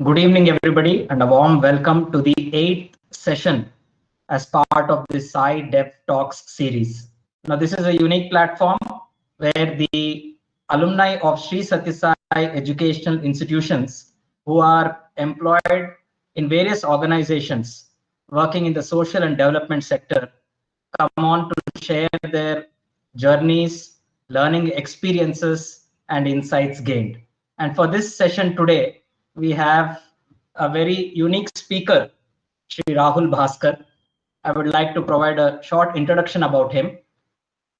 Good evening, everybody, and a warm welcome to the 8th session as part of the Sai Dev Talks series. Now, this is a unique platform where the alumni of Sri Sathya Sai educational institutions who are employed in various organizations working in the social and development sector come on to share their journeys, learning experiences, and insights gained. And for this session today, we have a very unique speaker, Shri Rahul Bhaskar. I would like to provide a short introduction about him.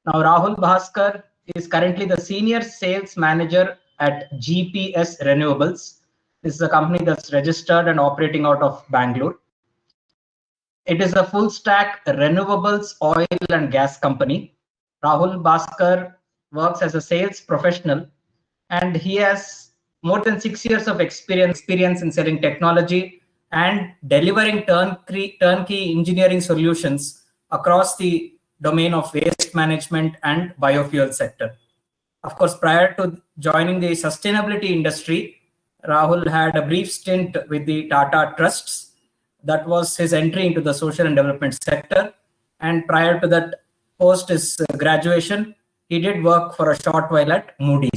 Now, Rahul Bhaskar is currently the Senior Sales Manager at GPS Renewables. This is a company that's registered and operating out of Bangalore. It is a full stack renewables oil and gas company. Rahul Bhaskar works as a sales professional and he has more than 6 years of experience in selling technology and delivering turnkey engineering solutions across the domain of waste management and biofuel sector. Of course, prior to joining the sustainability industry, Rahul had a brief stint with the Tata Trusts. That was his entry into the social and development sector. And prior to that, post his graduation, he did work for a short while at Moody's.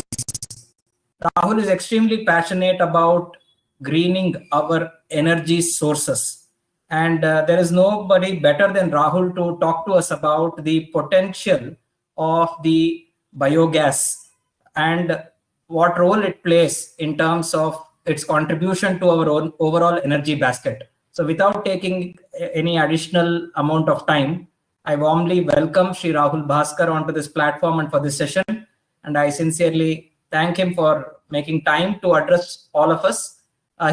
Rahul is extremely passionate about greening our energy sources. And there is nobody better than Rahul to talk to us about the potential of the biogas and what role it plays in terms of its contribution to our own overall energy basket. So without taking any additional amount of time, I warmly welcome Shri Rahul Bhaskar onto this platform and for this session. And I sincerely thank him for making time to address all of us.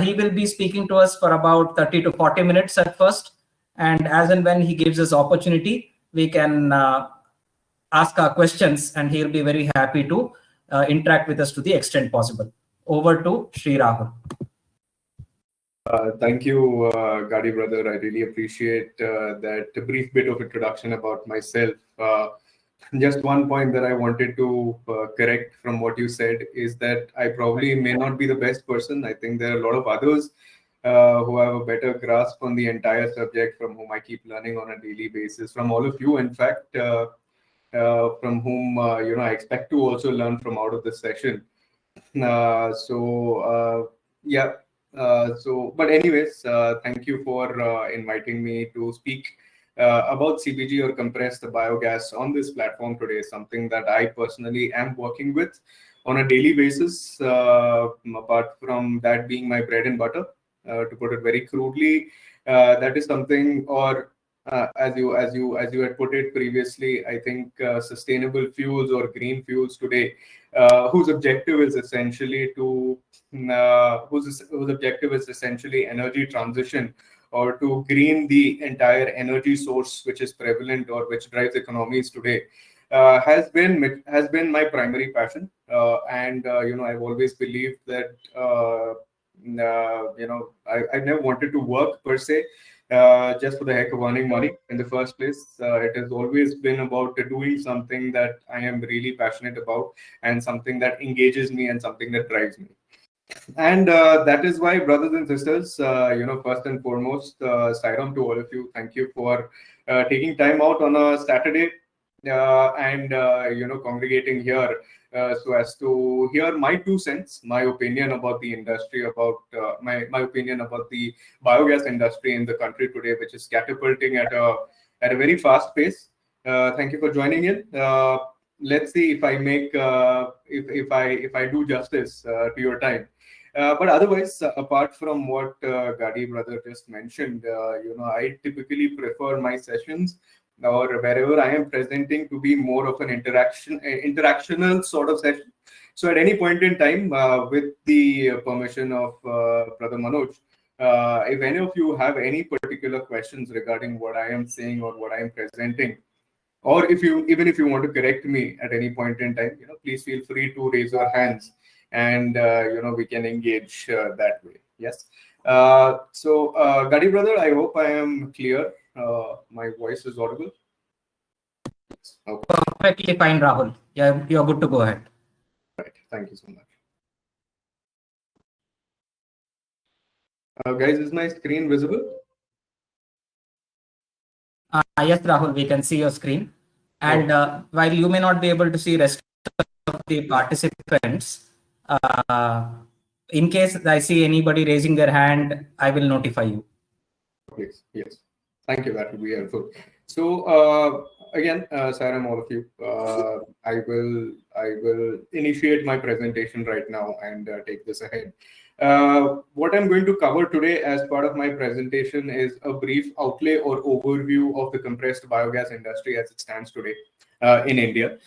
He will be speaking to us for about 30 to 40 minutes at first. And as and when he gives us opportunity, we can ask our questions and he'll be very happy to interact with us to the extent possible. Over to Shri Rahul. Thank you, Gadi brother. I really appreciate that brief bit of introduction about myself. Just one point that I wanted to correct from what you said is that I probably may not be the best person. I think there are a lot of others who have a better grasp on the entire subject, from whom I keep learning on a daily basis, from all of you, in fact, from whom I expect to also learn from out of this session. But anyways, thank you for inviting me to speak about CBG or compressed biogas on this platform today, something that I personally am working with on a daily basis, apart from that being my bread and butter, to put it very crudely. That is something, or as you had put it previously, I think sustainable fuels or green fuels today, whose objective is essentially energy transition, or to green the entire energy source which is prevalent or which drives economies today, has been my primary passion. I've always believed that I never wanted to work per se, just for the heck of earning money in the first place. It has always been about doing something that I am really passionate about, and something that engages me, and something that drives me. And that is why, brothers and sisters, first and foremost, Sairam to all of you. Thank you for taking time out on a Saturday and congregating here so as to hear my 2 cents, my opinion about the industry, about my opinion about the biogas industry in the country today, which is catapulting at a very fast pace. Thank you for joining in. Let's see if I make if I do justice to your time. But otherwise, apart from what Gadi brother just mentioned, I typically prefer my sessions, or wherever I am presenting, to be more of an interactional sort of session. So at any point in time, with the permission of Brother Manoj, if any of you have any particular questions regarding what I am saying or what I am presenting, or even if you want to correct me at any point in time, please feel free to raise your hands, and we can engage that way. Yes. So Gadi brother, I hope I am clear. My voice is audible. Okay. Perfectly fine, Rahul. Yeah, you're good to go ahead. Right. Thank you so much. Guys, is my screen visible? Yes, Rahul, we can see your screen. And while you may not be able to see rest of the participants, in case I see anybody raising their hand, I will notify you. Please, yes. Thank you. That will be helpful. So again, Saram, all of you, I will initiate my presentation right now and take this ahead. What I'm going to cover today as part of my presentation is a brief outlay or overview of the compressed biogas industry as it stands today in India.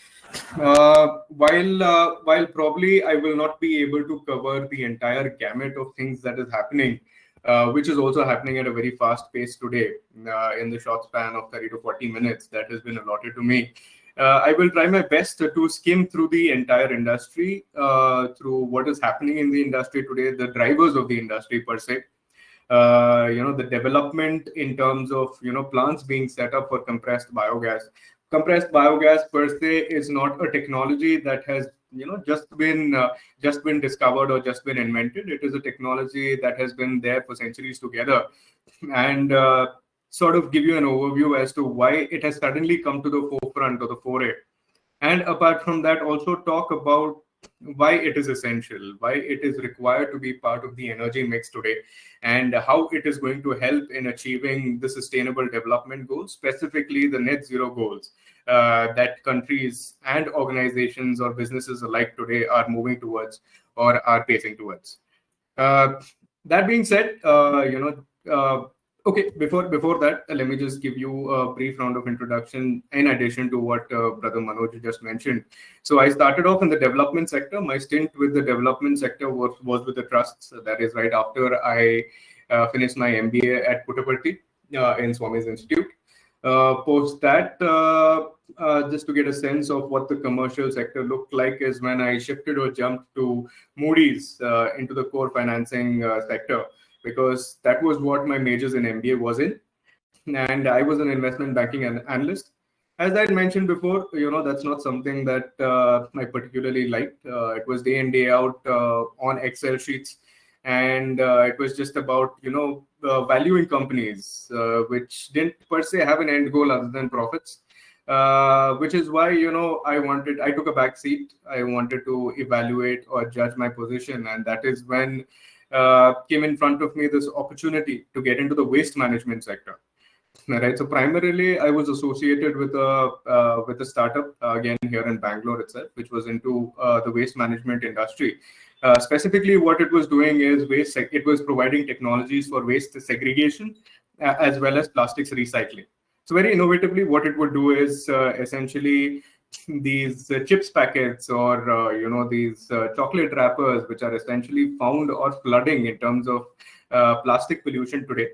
While probably I will not be able to cover the entire gamut of things that is happening, which is also happening at a very fast pace today in the short span of 30 to 40 minutes that has been allotted to me. I will try my best to skim through the entire industry, through what is happening in the industry today, the drivers of the industry per se, the development in terms of plants being set up for compressed biogas. Compressed biogas per se is not a technology that has just been discovered or just been invented. It is a technology that has been there for centuries together, and sort of give you an overview as to why it has suddenly come to the forefront or the foray. And apart from that, also talk about why it is essential, why it is required to be part of the energy mix today, and how it is going to help in achieving the sustainable development goals, specifically the net zero goals that countries and organizations or businesses alike today are moving towards or are pacing towards. Uh, that being said, okay. Before that, let me just give you a brief round of introduction. In addition to what Brother Manoj just mentioned, so I started off in the development sector. My stint with the development sector was with the trusts. That is right after I finished my MBA at Puttaparthi in Swami's Institute. Post that, just to get a sense of what the commercial sector looked like, is when I shifted or jumped to Moody's into the core financing sector, because that was what my majors in MBA was in, and I was an investment banking analyst. As I had mentioned before, that's not something that I particularly liked. It was day in, day out on Excel sheets, and it was just about valuing companies which didn't per se have an end goal other than profits. Which is why I took a back seat. I wanted to evaluate or judge my position, and that is when came in front of me this opportunity to get into the waste management sector. Right. So primarily, I was associated with a startup again here in Bangalore itself, which was into the waste management industry. Specifically, what it was doing is it was providing technologies for waste segregation as well as plastics recycling. So very innovatively, what it would do is essentially these chips packets or these chocolate wrappers, which are essentially found or flooding in terms of plastic pollution today,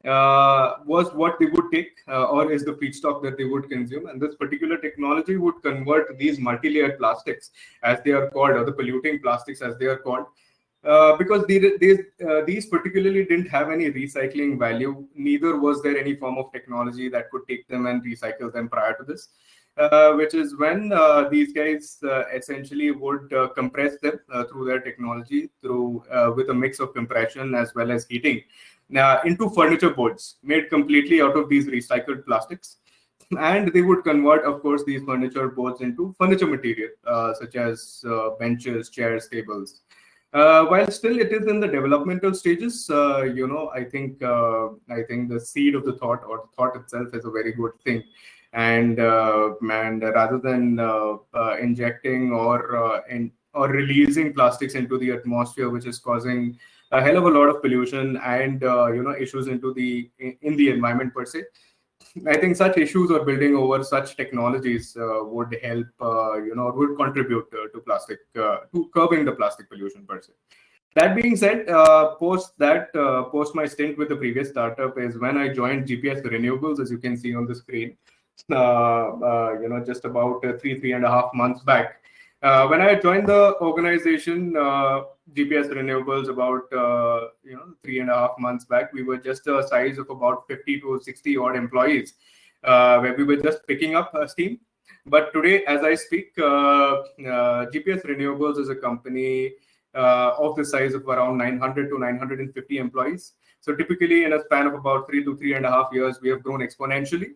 was what they would take or is the feedstock that they would consume. And this particular technology would convert these multi-layered plastics, as they are called, or the polluting plastics as they are called, because these particularly didn't have any recycling value. Neither was there any form of technology that could take them and recycle them prior to this. Which is when these guys essentially would compress them through their technology, through with a mix of compression as well as heating, into furniture boards made completely out of these recycled plastics. And they would convert, of course, these furniture boards into furniture material, such as benches, chairs, tables. While still it is in the developmental stages, I think the seed of the thought, or the thought itself, is a very good thing. And rather than injecting or releasing plastics into the atmosphere, which is causing a hell of a lot of pollution and issues in the environment per se, I think such issues or building over such technologies would help, would contribute to curbing the plastic pollution per se. That being said, post my stint with the previous startup is when I joined GPS Renewables, as you can see on the screen. Just about 3.5 months back. When I joined the organization, GPS Renewables, about 3.5 months back, we were just a size of about 50 to 60 odd employees, where we were just picking up steam. But today, as I speak, GPS Renewables is a company of the size of around 900 to 950 employees. So typically in a span of about 3 to 3.5 years, we have grown exponentially.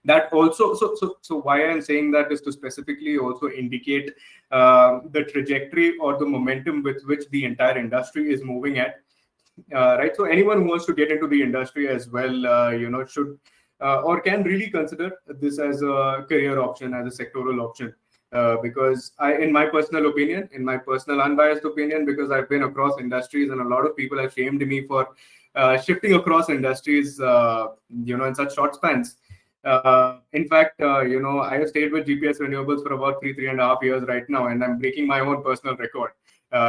That also, so why I'm saying that is to specifically also indicate the trajectory or the momentum with which the entire industry is moving at. Right. So anyone who wants to get into the industry as well, should or can really consider this as a career option, as a sectoral option. Because in my personal opinion, in my personal unbiased opinion, because I've been across industries and a lot of people have shamed me for shifting across industries, in such short spans. In fact, I have stayed with GPS Renewables for about 3.5 years right now, and I'm breaking my own personal record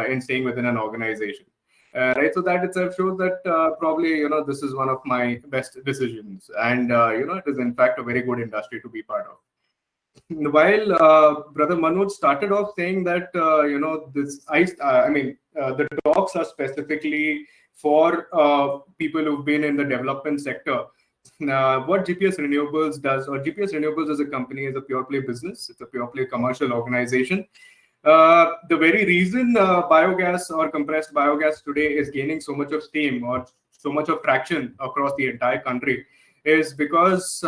in staying within an organization. Right, so that itself shows that probably this is one of my best decisions, and it is in fact a very good industry to be part of. While Brother Manoj started off saying that the talks are specifically for people who've been in the development sector. What GPS Renewables does, or GPS Renewables as a company, is a pure play business. It's a pure play commercial organization. The very reason biogas or compressed biogas today is gaining so much of steam or so much of traction across the entire country is because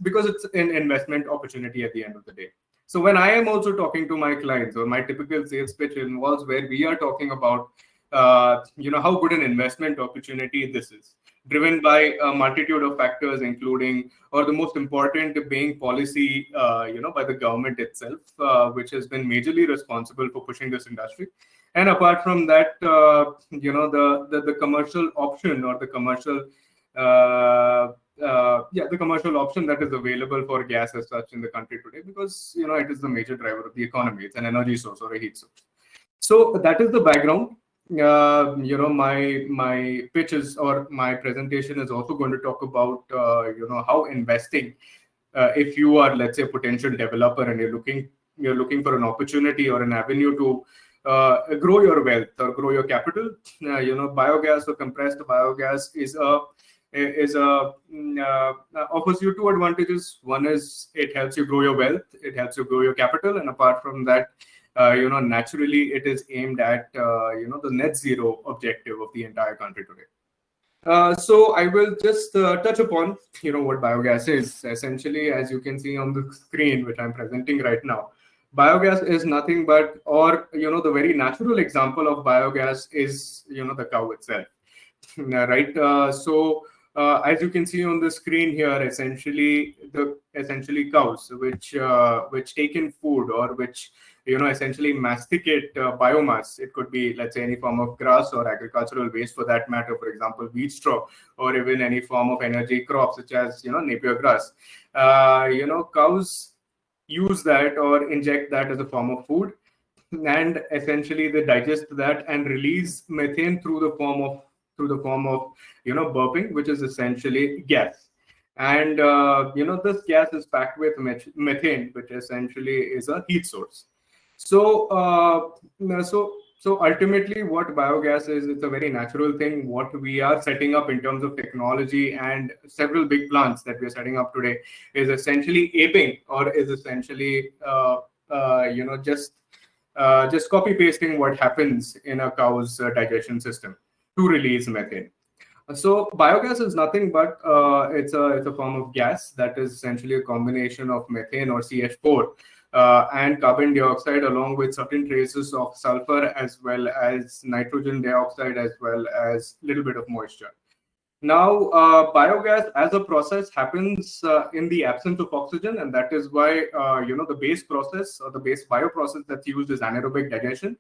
because it's an investment opportunity at the end of the day. So when I am also talking to my clients, or my typical sales pitch involves where we are talking about how good an investment opportunity this is, driven by a multitude of factors, including, or the most important being policy, by the government itself, which has been majorly responsible for pushing this industry. And apart from that, the commercial option, or the commercial the commercial option that is available for gas as such in the country today, because it is the major driver of the economy. It's an energy source or a heat source. So that is the background. My pitches or my presentation is also going to talk about how investing, if you are, let's say, a potential developer and you're looking for an opportunity or an avenue to grow your wealth or grow your capital. Biogas or compressed biogas offers you two advantages. One is it helps you grow your wealth, it helps you grow your capital, and apart from that, naturally it is aimed at the net zero objective of the entire country today. So I will just touch upon what biogas is. Essentially, as you can see on the screen which I'm presenting right now, biogas is nothing but, or the very natural example of biogas is the cow itself. Right. So as you can see on the screen here, essentially cows which take in food, or which essentially masticate biomass. It could be, let's say, any form of grass or agricultural waste for that matter, for example wheat straw, or even any form of energy crop such as Napier grass. Cows use that or inject that as a form of food, and essentially they digest that and release methane through the form of burping, which is essentially gas. And this gas is packed with methane, which essentially is a heat source. So ultimately what biogas is, it's a very natural thing. What we are setting up in terms of technology and several big plants that we are setting up today is essentially aping, or is essentially just copy pasting what happens in a cow's digestion system to release methane. So biogas is nothing but it's a form of gas that is essentially a combination of methane, or CH4, and carbon dioxide, along with certain traces of sulfur, as well as nitrogen dioxide, as well as a little bit of moisture. Now, biogas as a process happens in the absence of oxygen, and that is why the base process, or the base bioprocess that's used, is anaerobic digestion.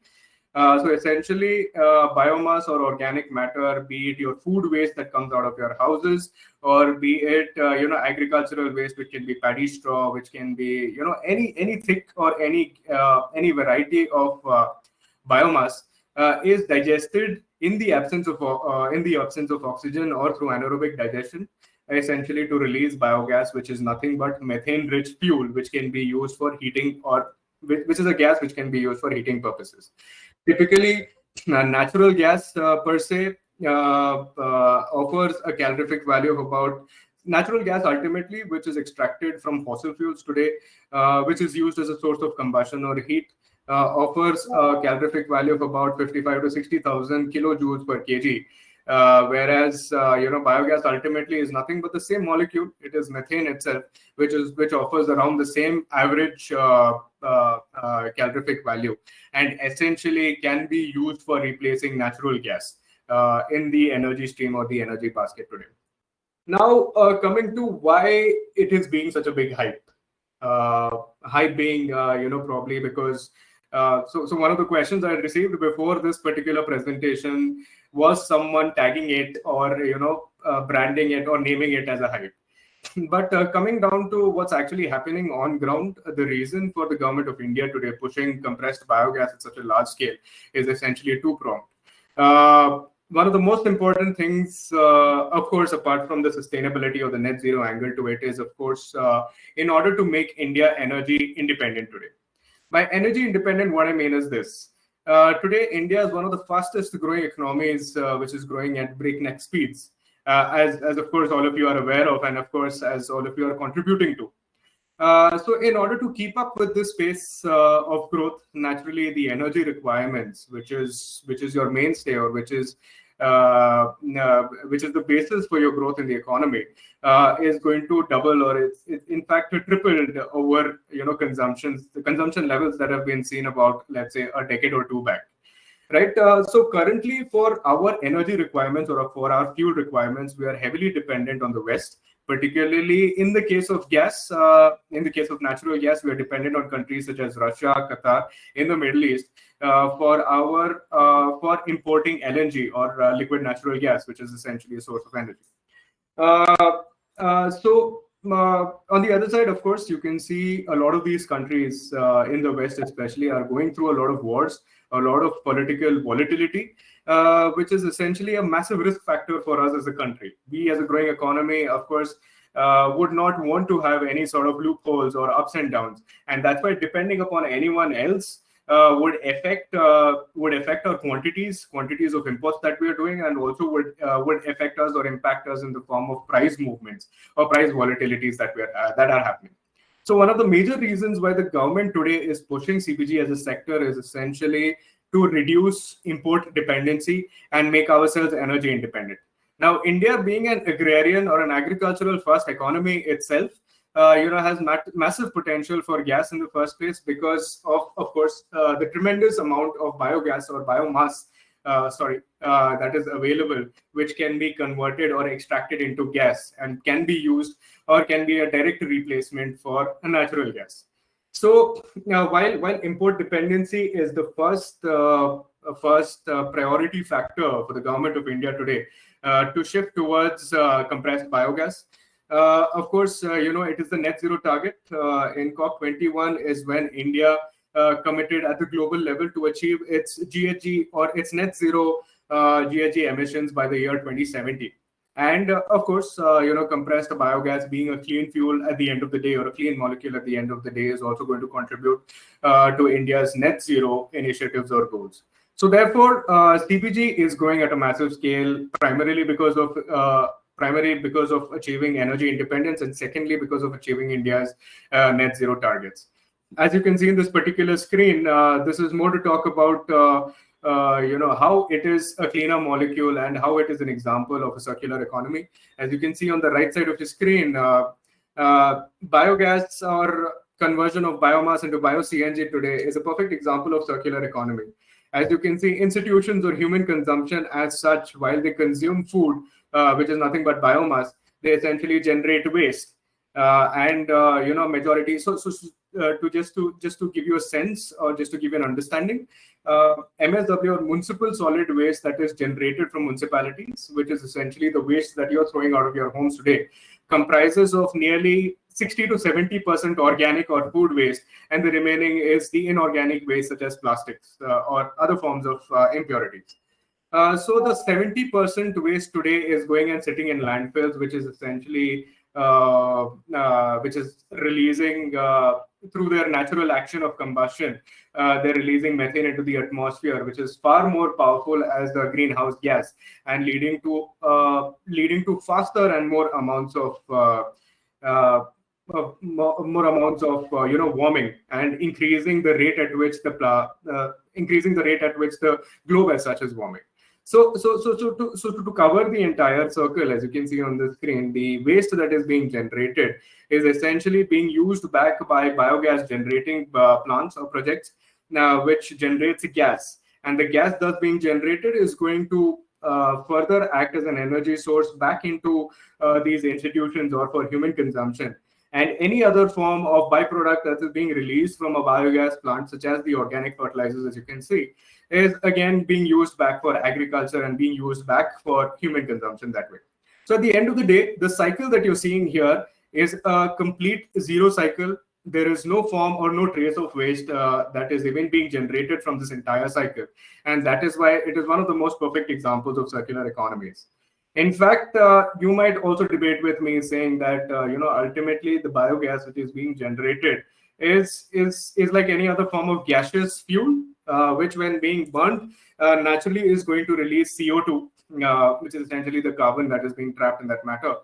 So essentially, biomass or organic matter, be it your food waste that comes out of your houses, or be it agricultural waste, which can be paddy straw, which can be any thick or any variety of biomass, is digested in the absence of oxygen, or through anaerobic digestion, essentially to release biogas, which is nothing but methane-rich fuel, which can be used for heating, or which is a gas which can be used for heating purposes. Typically, natural gas per se offers a calorific value of about natural gas ultimately, which is extracted from fossil fuels today, which is used as a source of combustion or heat. offers a calorific value of about 55 to 60,000 kilojoules per kg. Whereas biogas ultimately is nothing but the same molecule. It is methane itself, which offers around the same average calorific value, and essentially can be used for replacing natural gas in the energy stream or the energy basket today. Now, coming to why it is being such a big hype. Hype being, probably because so one of the questions I received before this particular presentation was someone tagging it or branding it or naming it as a hype. But coming down to what's actually happening on ground, the reason for the government of India today pushing compressed biogas at such a large scale is essentially two-pronged. One of the most important things, of course, apart from the sustainability or the net zero angle to it, is, of course, in order to make India energy independent today. By energy independent, what I mean is this. Today, India is one of the fastest growing economies, which is growing at breakneck speeds, as of course all of you are aware of, and of course as all of you are contributing to. So in order to keep up with this pace of growth, naturally the energy requirements, which is your mainstay, or which is the basis for your growth in the economy, is going to double, or it's in fact tripled over the consumption levels that have been seen about, let's say, a decade or two back. Right. So currently, for our energy requirements or for our fuel requirements, we are heavily dependent on the West, particularly in the case of gas. In the case of natural gas, we are dependent on countries such as Russia, Qatar, in the Middle East, for importing LNG, or liquid natural gas, which is essentially a source of energy. On the other side, of course, you can see a lot of these countries in the West especially are going through a lot of wars, a lot of political volatility, which is essentially a massive risk factor for us as a country. We, as a growing economy, of course, would not want to have any sort of loopholes or ups and downs. And that's why depending upon anyone else would affect our quantities of imports that we are doing, and also would affect us or impact us in the form of price movements or price volatilities that are happening. So one of the major reasons why the government today is pushing CBG as a sector is essentially to reduce import dependency and make ourselves energy independent. Now, India, being an agrarian or an agricultural first economy itself, has massive potential for gas in the first place, because of course, the tremendous amount of biogas or biomass that is available, which can be converted or extracted into gas and can be used or can be a direct replacement for a natural gas. So while import dependency is the first priority factor for the government of India today to shift towards compressed biogas, of course, it is the net zero target. In COP21 is when India committed at the global level to achieve its GHG or its net zero GHG emissions by the year 2070. And of course, compressed biogas, being a clean fuel at the end of the day, or a clean molecule at the end of the day, is also going to contribute to India's net zero initiatives or goals. So therefore, CBG is growing at a massive scale, primarily because of achieving energy independence, and secondly, because of achieving India's net zero targets. As you can see in this particular screen, this is more to talk about how it is a cleaner molecule and how it is an example of a circular economy. As you can see on the right side of the screen, biogas or conversion of biomass into bio-CNG today is a perfect example of circular economy. As you can see, institutions or human consumption as such, while they consume food, which is nothing but biomass, they essentially generate waste. Majority. So just to give you a sense, or just to give you an understanding, MSW, or municipal solid waste that is generated from municipalities, which is essentially the waste that you're throwing out of your homes today, comprises of nearly 60 to 70% organic or food waste, and the remaining is the inorganic waste such as plastics or other forms of impurities. So the 70% waste today is going and sitting in landfills, which is essentially which is releasing through their natural action of combustion. They're releasing methane into the atmosphere, which is far more powerful as the greenhouse gas, and leading to faster and more amounts of more amounts of warming, and increasing the rate at which the globe as such is warming. So to cover the entire circle, as you can see on the screen, the waste that is being generated is essentially being used back by biogas generating plants or projects, which generates gas. And the gas thus being generated is going to further act as an energy source back into these institutions or for human consumption. And any other form of byproduct that is being released from a biogas plant, such as the organic fertilizers, as you can see, is again being used back for agriculture and being used back for human consumption that way. So at the end of the day, the cycle that you're seeing here is a complete zero cycle. There is no form or no trace of waste that is even being generated from this entire cycle. And that is why it is one of the most perfect examples of circular economies. In fact, you might also debate with me saying that ultimately the biogas which is being generated is like any other form of gaseous fuel, which when being burnt naturally is going to release CO2, which is essentially the carbon that is being trapped in that matter.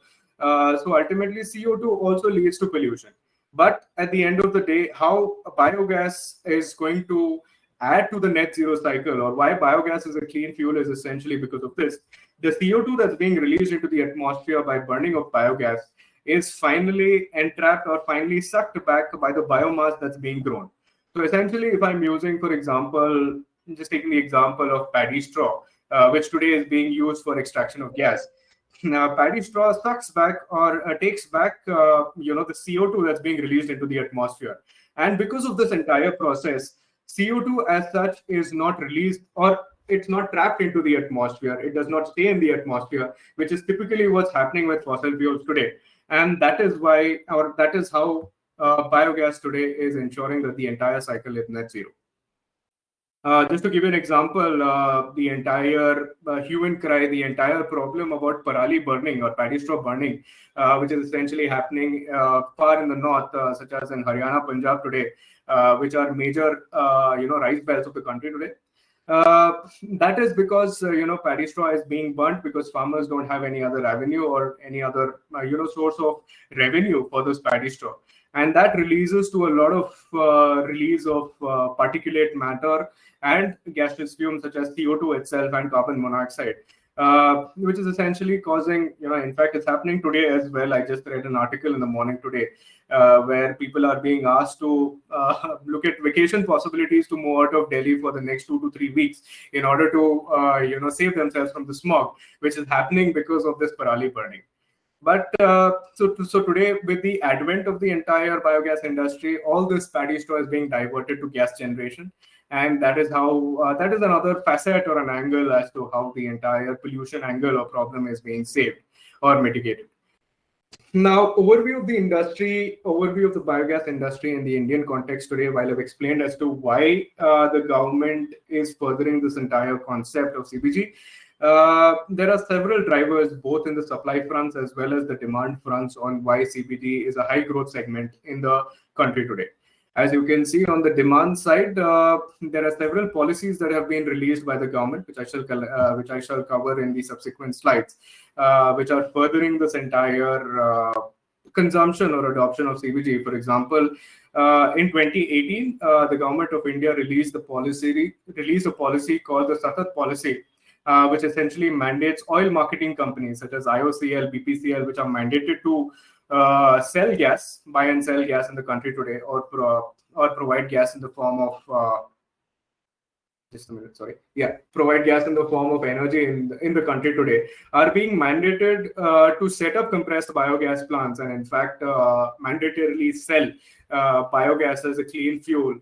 So ultimately CO2 also leads to pollution. But at the end of the day, how biogas is going to add to the net zero cycle, or why biogas is a clean fuel, is essentially because of this. The CO2 that's being released into the atmosphere by burning of biogas is finally entrapped or finally sucked back by the biomass that's being grown. So essentially, if I'm using, for example, just taking the example of paddy straw, which today is being used for extraction of gas. Now, paddy straw sucks back or takes back, the CO2 that's being released into the atmosphere. And because of this entire process, CO2 as such is not released, or it's not trapped into the atmosphere. It does not stay in the atmosphere, which is typically what's happening with fossil fuels today. And that is why, or that is how biogas today is ensuring that the entire cycle is net zero. Just to give you an example, the entire hue and cry, the entire problem about parali burning or paddy straw burning, which is essentially happening far in the north, such as in Haryana, Punjab today, which are major, rice belts of the country today. That is because paddy straw is being burnt because farmers don't have any other avenue or any other source of revenue for this paddy straw, and that releases to a lot of release of particulate matter and gaseous fumes such as CO2 itself and carbon monoxide, which is essentially causing, in fact, it's happening today as well. I just read an article in the morning today where people are being asked to look at vacation possibilities to move out of Delhi for the next 2 to 3 weeks in order to, save themselves from the smog, which is happening because of this parali burning. But so today, with the advent of the entire biogas industry, all this paddy straw is being diverted to gas generation. And that is how, that is another facet or an angle as to how the entire pollution angle or problem is being saved or mitigated. Now, overview of the industry, overview of the biogas industry in the Indian context today, while I've explained as to why the government is furthering this entire concept of CBG. There are several drivers, both in the supply fronts as well as the demand fronts, on why CBG is a high growth segment in the country today. As you can see on the demand side, there are several policies that have been released by the government, which I shall cover in the subsequent slides, which are furthering this entire consumption or adoption of CBG. For example, in 2018, the government of India released a policy called the SATAT policy, which essentially mandates oil marketing companies such as IOCL, BPCL, which are mandated to sell gas, buy and sell gas in the country today, or provide gas in the form of provide gas in the form of energy in the country today, are being mandated to set up compressed biogas plants, and in fact mandatorily sell biogas as a clean fuel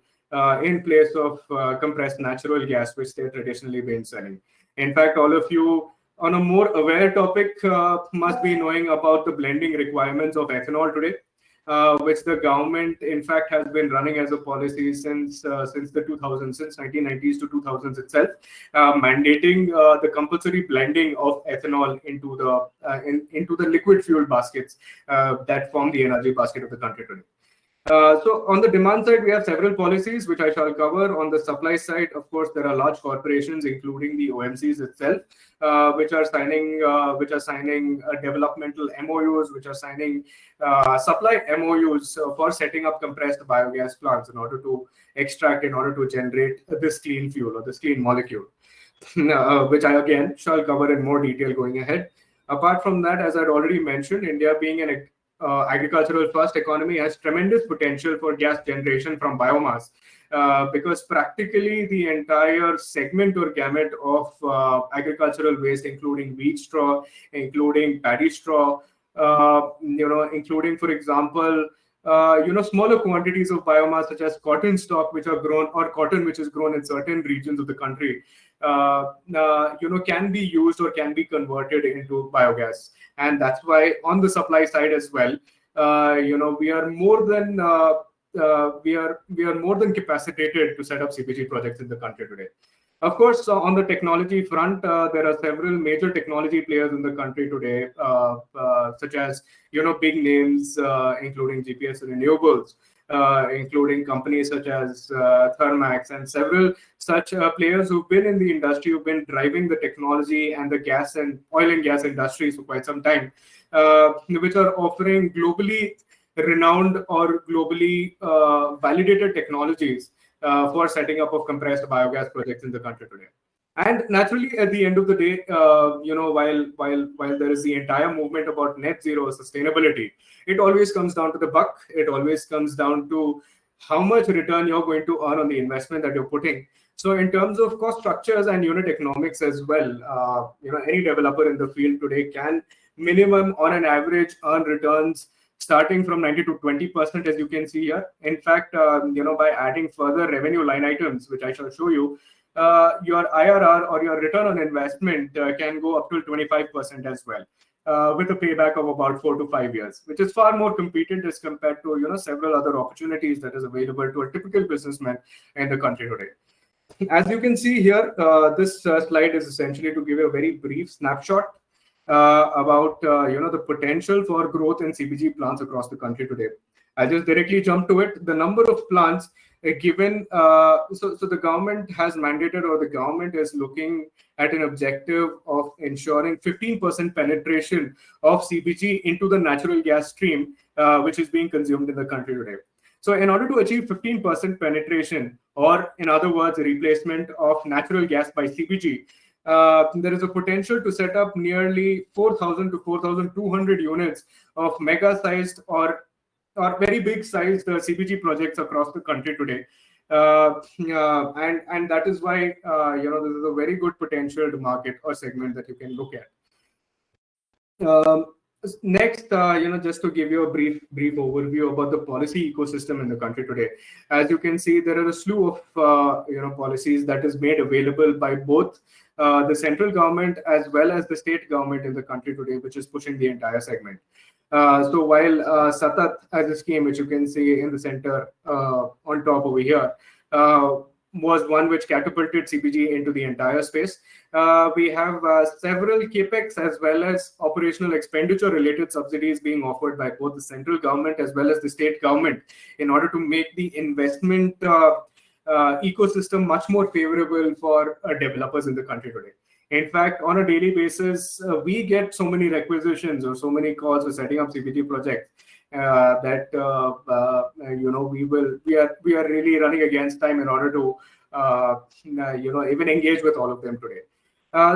in place of compressed natural gas, which they've traditionally been selling. In fact, all of you on a more aware topic must be knowing about the blending requirements of ethanol today, which the government in fact has been running as a policy since the 2000s, since 1990s to 2000s itself, mandating the compulsory blending of ethanol into the liquid fuel baskets that form the energy basket of the country today. So on the demand side, we have several policies which I shall cover. On the supply side, of course, there are large corporations, including the OMCs itself, which are signing developmental MOUs, which are signing supply MOUs for setting up compressed biogas plants in order to extract, in order to generate this clean fuel or this clean molecule, which I again shall cover in more detail going ahead. Apart from that, as I'd already mentioned, India being an agricultural first economy has tremendous potential for gas generation from biomass, because practically the entire segment or gamut of agricultural waste, including wheat straw, including paddy straw, including, for example, smaller quantities of biomass such as cotton stalk, which are grown, or cotton which is grown in certain regions of the country, can be used or can be converted into biogas. And that's why on the supply side as well, we are more than capacitated to set up CBG projects in the country today. Of course, on the technology front, there are several major technology players in the country today, such as big names, including GPS Renewables, including companies such as Thermax, and several such players who've been in the industry, who've been driving the technology and the gas and oil and gas industries for quite some time, which are offering globally renowned or globally validated technologies for setting up of compressed biogas projects in the country today. And naturally, at the end of the day, while there is the entire movement about net zero sustainability, it always comes down to the buck. It always comes down to how much return you're going to earn on the investment that you're putting. So in terms of cost structures and unit economics as well, any developer in the field today can minimum on an average earn returns starting from 90 to 20%, as you can see here. In fact, by adding further revenue line items, which I shall show you, your IRR or your return on investment can go up to 25% as well, with a payback of about 4 to 5 years, which is far more competent as compared to several other opportunities that is available to a typical businessman in the country today. As you can see here, this slide is essentially to give you a very brief snapshot about the potential for growth in CBG plants across the country today. I just directly jump to it. The number of plants given, so the government has mandated, or the government is looking at an objective of ensuring 15% penetration of CBG into the natural gas stream, which is being consumed in the country today. So in order to achieve 15% penetration, or in other words, replacement of natural gas by CBG, there is a potential to set up nearly 4,000 to 4,200 units of mega-sized or very big-sized CBG projects across the country today, and that is why this is a very good potential to market or segment that you can look at. Next, just to give you a brief overview about the policy ecosystem in the country today. As you can see, there are a slew of policies that is made available by both the central government as well as the state government in the country today, which is pushing the entire segment. So while SATAT as a scheme, which you can see in the center on top over here, was one which catapulted CBG into the entire space. We have several Capex as well as operational expenditure related subsidies being offered by both the central government as well as the state government in order to make the investment ecosystem much more favorable for developers in the country today. In fact, on a daily basis, we get so many requisitions or so many calls for setting up CBG projects that we are really running against time in order to even engage with all of them today.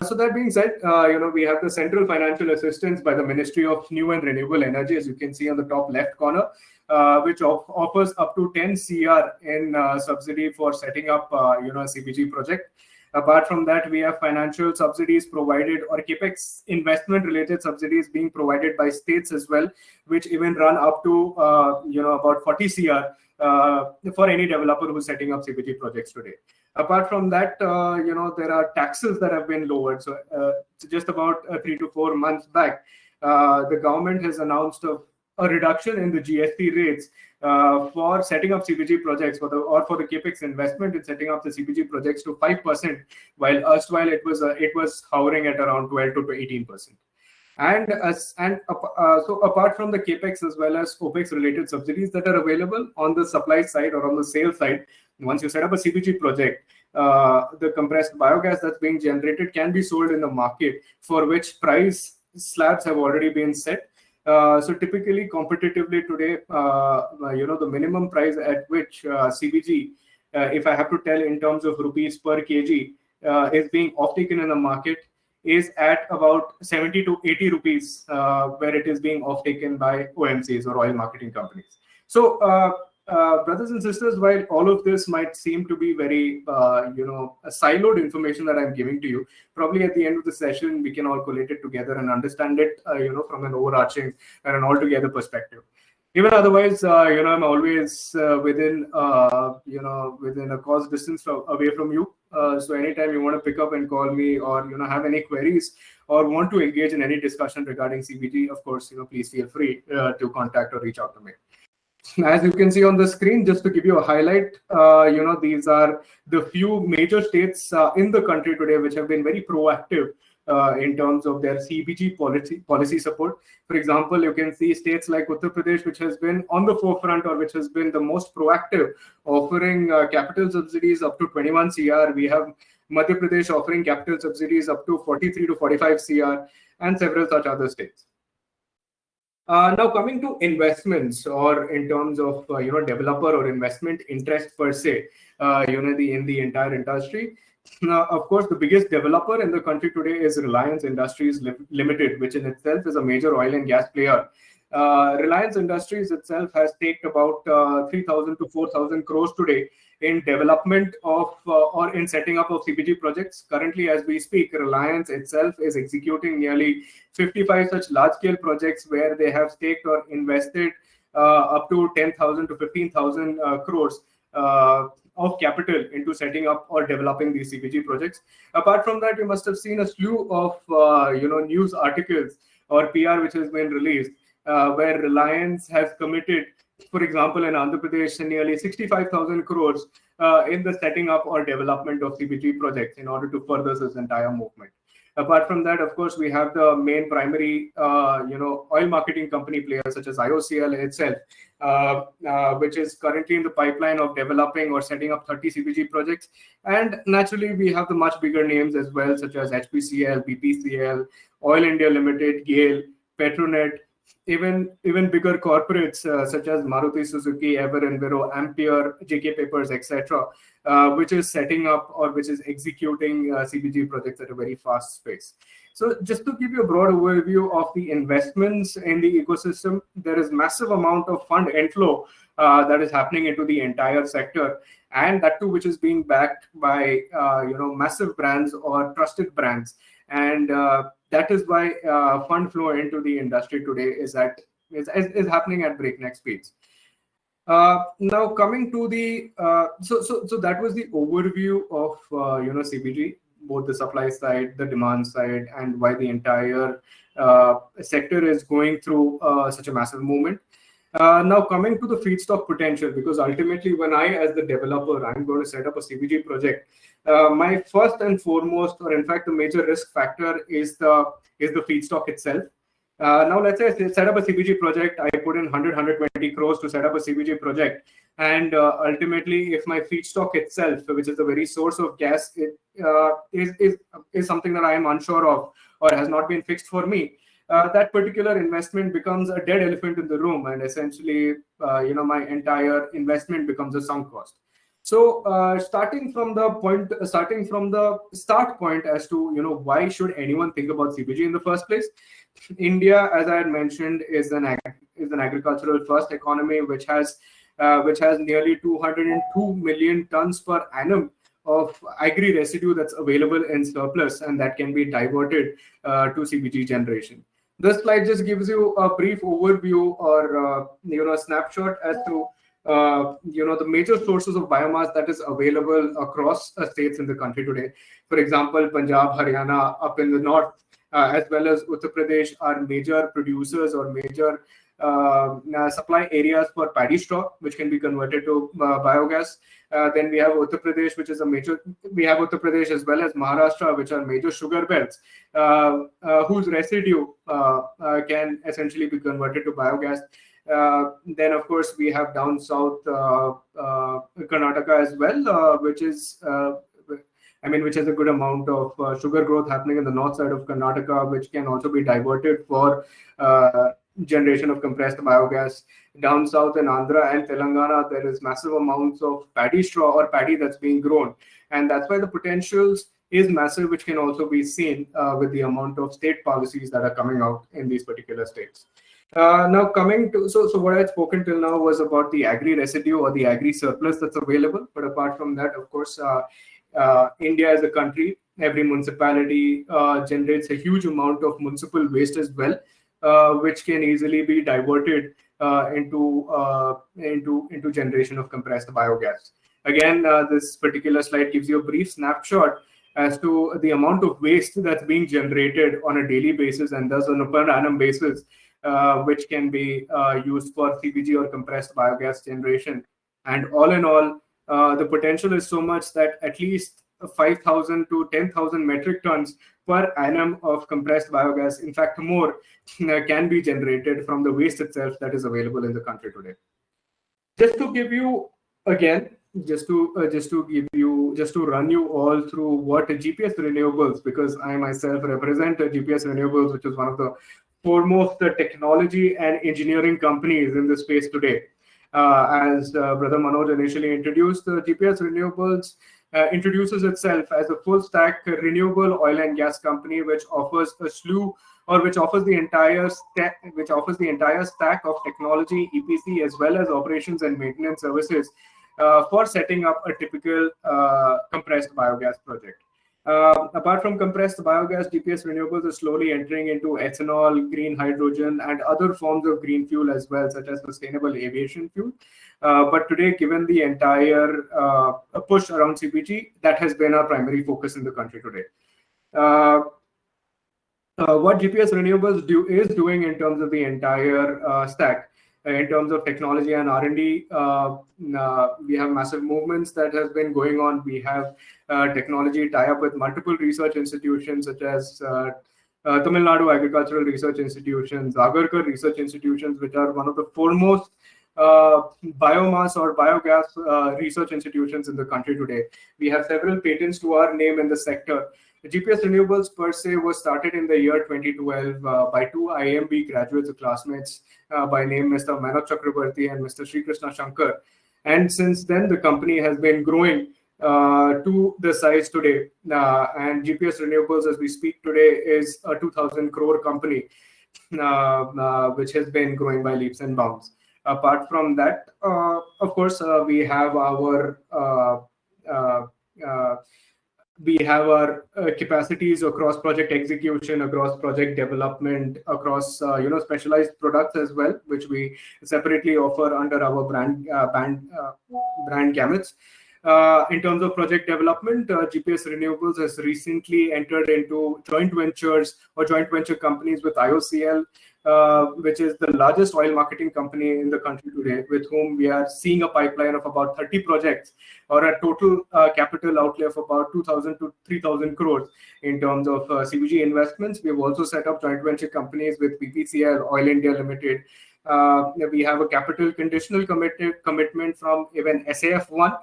So that being said, we have the central financial assistance by the Ministry of New and Renewable Energy, as you can see on the top left corner, which offers up to 10 CR in subsidy for setting up a CBG project. Apart from that, we have financial subsidies provided, or Capex investment related subsidies being provided by states as well, which even run up to about 40 CR for any developer who's setting up CBG projects today. Apart from that, there are taxes that have been lowered. So just about 3 to 4 months back, the government has announced a reduction in the GST rates for setting up CBG projects for the Capex investment in setting up the CBG projects to 5%, while erstwhile it was hovering at around 12 to 18%. So apart from the Capex as well as Opex related subsidies that are available on the supply side or on the sales side, once you set up a CBG project, the compressed biogas that's being generated can be sold in the market, for which price slabs have already been set. So typically, competitively today, the minimum price at which CBG, if I have to tell in terms of rupees per kg, is being off-taken in the market is at about 70 to 80 rupees, where it is being off-taken by OMCs or oil marketing companies. So, brothers and sisters, while all of this might seem to be very, siloed information that I'm giving to you, probably at the end of the session, we can all collate it together and understand it, from an overarching and an altogether perspective. Even otherwise, I'm always within a cause distance away from you. So anytime you want to pick up and call me, or have any queries, or want to engage in any discussion regarding CBG, of course, please feel free to contact or reach out to me. As you can see on the screen, just to give you a highlight, these are the few major states in the country today which have been very proactive in terms of their CBG policy support. For example, you can see states like Uttar Pradesh, which has been on the forefront, or which has been the most proactive, offering capital subsidies up to 21 CR. We have Madhya Pradesh offering capital subsidies up to 43 to 45 CR, and several such other states. Now coming to investments, or in terms of developer or investment interest per se, in the entire industry. Now, of course, the biggest developer in the country today is Reliance Industries Limited, which in itself is a major oil and gas player. Reliance Industries itself has taken about 3,000 to 4,000 crores today in development of or in setting up of CBG projects. Currently, as we speak, Reliance itself is executing nearly 55 such large-scale projects where they have staked or invested up to 10,000 to 15,000 crores of capital into setting up or developing these CBG projects. Apart from that, you must have seen a slew of news articles or PR which has been released, where Reliance has committed, for example, in Andhra Pradesh, nearly 65,000 crores in the setting up or development of CBG projects in order to further this entire movement. Apart from that, of course, we have the main primary, oil marketing company players such as IOCL itself, which is currently in the pipeline of developing or setting up 30 CBG projects. And naturally, we have the much bigger names as well, such as HPCL, BPCL, Oil India Limited, GAIL, Petronet, even bigger corporates such as Maruti Suzuki, Ever Enviro, Ampere, JK Papers, etc., which is setting up or which is executing CBG projects at a very fast pace. So just to give you a broad overview of the investments in the ecosystem, there is massive amount of fund inflow that is happening into the entire sector, and that too which is being backed by massive brands or trusted brands. And that is why fund flow into the industry today is happening at breakneck speeds. Now coming to the so that was the overview of CBG, both the supply side, the demand side, and why the entire sector is going through such a massive movement. Now coming to the feedstock potential, because ultimately when I, as the developer, I'm going to set up a CBG project, my first and foremost, or in fact the major risk factor is the feedstock itself. Now let's say I set up a CBG project, I put in 120 crores to set up a CBG project, and ultimately if my feedstock itself, which is the very source of gas, is something that I am unsure of or has not been fixed for me, that particular investment becomes a dead elephant in the room, and essentially my entire investment becomes a sunk cost. So starting from the start point as to why should anyone think about CBG in the first place, India, as I had mentioned, is an agricultural first economy which has nearly 202 million tons per annum of agri residue that's available in surplus, and that can be diverted to CBG generation. This slide just gives you a brief overview or a snapshot as to the major sources of biomass that is available across states in the country today. For example, Punjab, Haryana up in the north, as well as Uttar Pradesh are major producers or major supply areas for paddy straw, which can be converted to biogas. Then we have Uttar Pradesh, which is a major. We have Uttar Pradesh as well as Maharashtra, which are major sugar belts, whose residue can essentially be converted to biogas. Then, of course, we have down south Karnataka as well, which is. Which has a good amount of sugar growth happening in the north side of Karnataka, which can also be diverted for generation of compressed biogas. Down south in Andhra and Telangana, there is massive amounts of paddy straw or paddy that's being grown. And that's why the potentials is massive, which can also be seen with the amount of state policies that are coming out in these particular states. Now coming to, so what I had spoken till now was about the agri residue or the agri surplus that's available. But apart from that, of course, India as a country, every municipality generates a huge amount of municipal waste as well, which can easily be diverted into generation of compressed biogas. Again, this particular slide gives you a brief snapshot as to the amount of waste that's being generated on a daily basis and thus on a per annum basis, which can be used for CBG or compressed biogas generation. And all in all, the potential is so much that at least 5,000 to 10,000 metric tons per annum of compressed biogas, in fact more, can be generated from the waste itself that is available in the country today. Just to give you, again, just to run you all through what GPS Renewables, because I myself represent GPS Renewables, which is one of the foremost technology and engineering companies in the space today. As Brother Manoj initially introduced, GPS Renewables introduces itself as a full stack renewable oil and gas company, which offers a slew, or which offers the entire stack of technology, EPC, as well as operations and maintenance services for setting up a typical compressed biogas project. Apart from compressed biogas, GPS Renewables is slowly entering into ethanol, green hydrogen, and other forms of green fuel as well, such as sustainable aviation fuel. But today, given the entire push around CBG, that has been our primary focus in the country today. What GPS Renewables is doing in terms of the entire stack, in terms of technology and R&D, we have massive movements that has been going on. We have technology tie-up with multiple research institutions such as Tamil Nadu Agricultural Research Institutions, Agarkar Research Institutions, which are one of the foremost biomass or biogas research institutions in the country today. We have several patents to our name in the sector. GPS Renewables per se was started in the year 2012 by two IMB graduates, classmates by name Mr. Manoj Chakrabarti and Mr. Sri Krishna Shankar. And since then, the company has been growing to the size today. And GPS Renewables, as we speak today, is a 2,000 crore company, which has been growing by leaps and bounds. Apart from that, of course, we have our capacities across project execution, across project development, across specialized products as well, which we separately offer under our brand gamuts. In terms of project development, GPS Renewables has recently entered into joint ventures or joint venture companies with IOCL, which is the largest oil marketing company in the country today, with whom we are seeing a pipeline of about 30 projects or a total capital outlay of about 2,000 to 3,000 crores in terms of CBG investments. We have also set up joint venture companies with BPCL, Oil India Limited. We have a capital conditional commitment from even SAF1,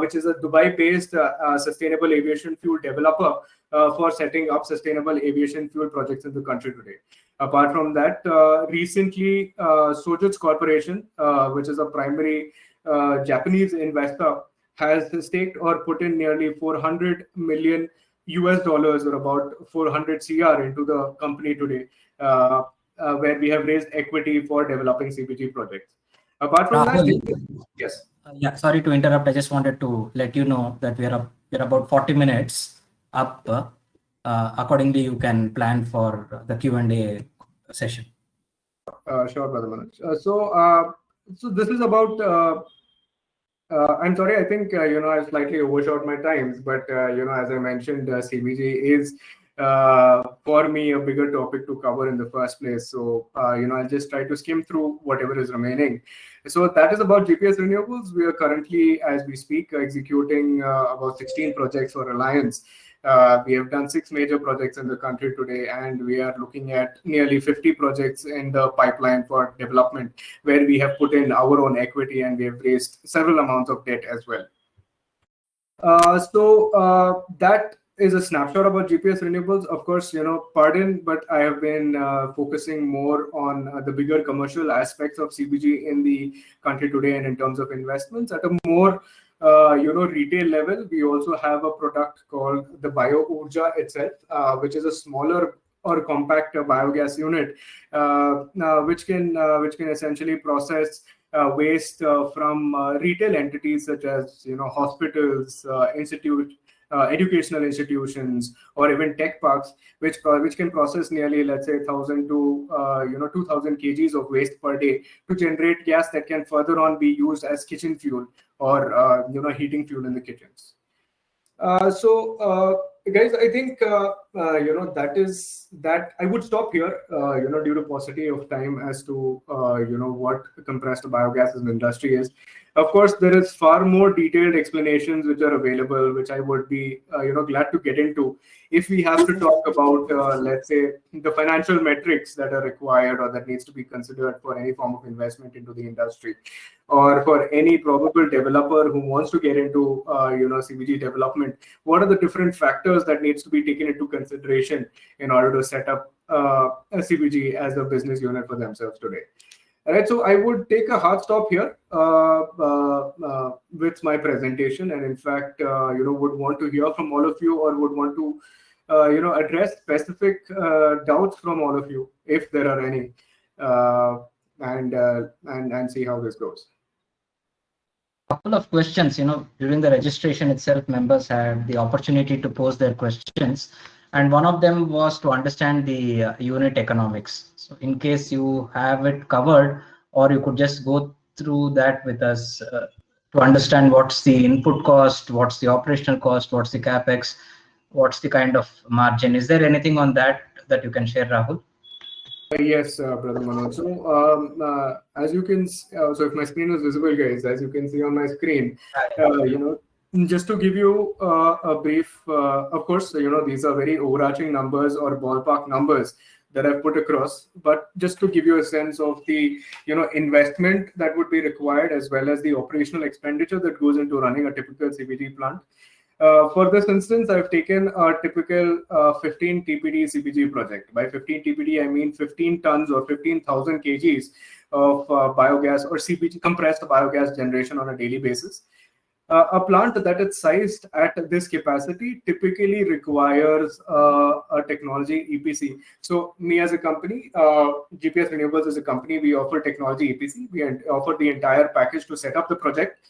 which is a Dubai-based sustainable aviation fuel developer for setting up sustainable aviation fuel projects in the country today. Apart from that, recently, Sojitz Corporation, which is a primary Japanese investor, has staked or put in nearly $400 million or about 400 CR into the company today, where we have raised equity for developing CBG projects. Apart from Rahul, that, yes. Yeah, sorry to interrupt. I just wanted to let you know that we're about 40 minutes up. Accordingly, you can plan for the Q&A session. Sure, Brother Manoj. So this is about. I'm sorry, I think I slightly overshot my times, but as I mentioned, CBG is for me a bigger topic to cover in the first place. So I'll just try to skim through whatever is remaining. So that is about GPS Renewables. We are currently, as we speak, executing about 16 projects for Reliance. We have done 6 major projects in the country today, and we are looking at nearly 50 projects in the pipeline for development, where we have put in our own equity and we have raised several amounts of debt as well. That is a snapshot about GPS Renewables. Of course, pardon, but I have been focusing more on the bigger commercial aspects of CBG in the country today, and in terms of investments at a more retail level. We also have a product called the Bio Urja itself, which is a smaller or compact biogas unit, which can essentially process waste from retail entities such as hospitals, educational institutions, or even tech parks, which can process nearly, let's say, 1,000 to 2,000 kgs of waste per day to generate gas that can further on be used as kitchen fuel or heating fuel in the kitchens. Guys, I think that I would stop here, due to paucity of time as to what compressed biogas as an industry is. Of course, there is far more detailed explanations which are available, which I would be glad to get into if we have to talk about let's say the financial metrics that are required or that needs to be considered for any form of investment into the industry, or for any probable developer who wants to get into CBG development. What are the different factors that needs to be taken into consideration in order to set up a CBG as a business unit for themselves today? All right, so I would take a hard stop here with my presentation, and in fact, would want to hear from all of you, or would want to address specific doubts from all of you, if there are any, and see how this goes. Couple of questions. During the registration itself, members had the opportunity to pose their questions, and one of them was to understand the unit economics. So in case you have it covered, or you could just go through that with us to understand what's the input cost, what's the operational cost, what's the capex, what's the kind of margin. Is there anything on that you can share, Rahul? Yes, Brother Manoj. So as you can, so if my screen is visible, guys, as you can see on my screen, just to give you a brief, of course, these are very overarching numbers or ballpark numbers that I've put across, but just to give you a sense of the investment that would be required, as well as the operational expenditure that goes into running a typical CBG plant. For this instance, I've taken a typical 15 TPD CBG project. By 15 TPD, I mean 15 tons or 15,000 kgs of biogas or CBG, compressed biogas generation on a daily basis. A plant that is sized at this capacity typically requires a technology EPC. So me as a company, GPS Renewables as a company, we offer technology EPC. We offer the entire package to set up the project.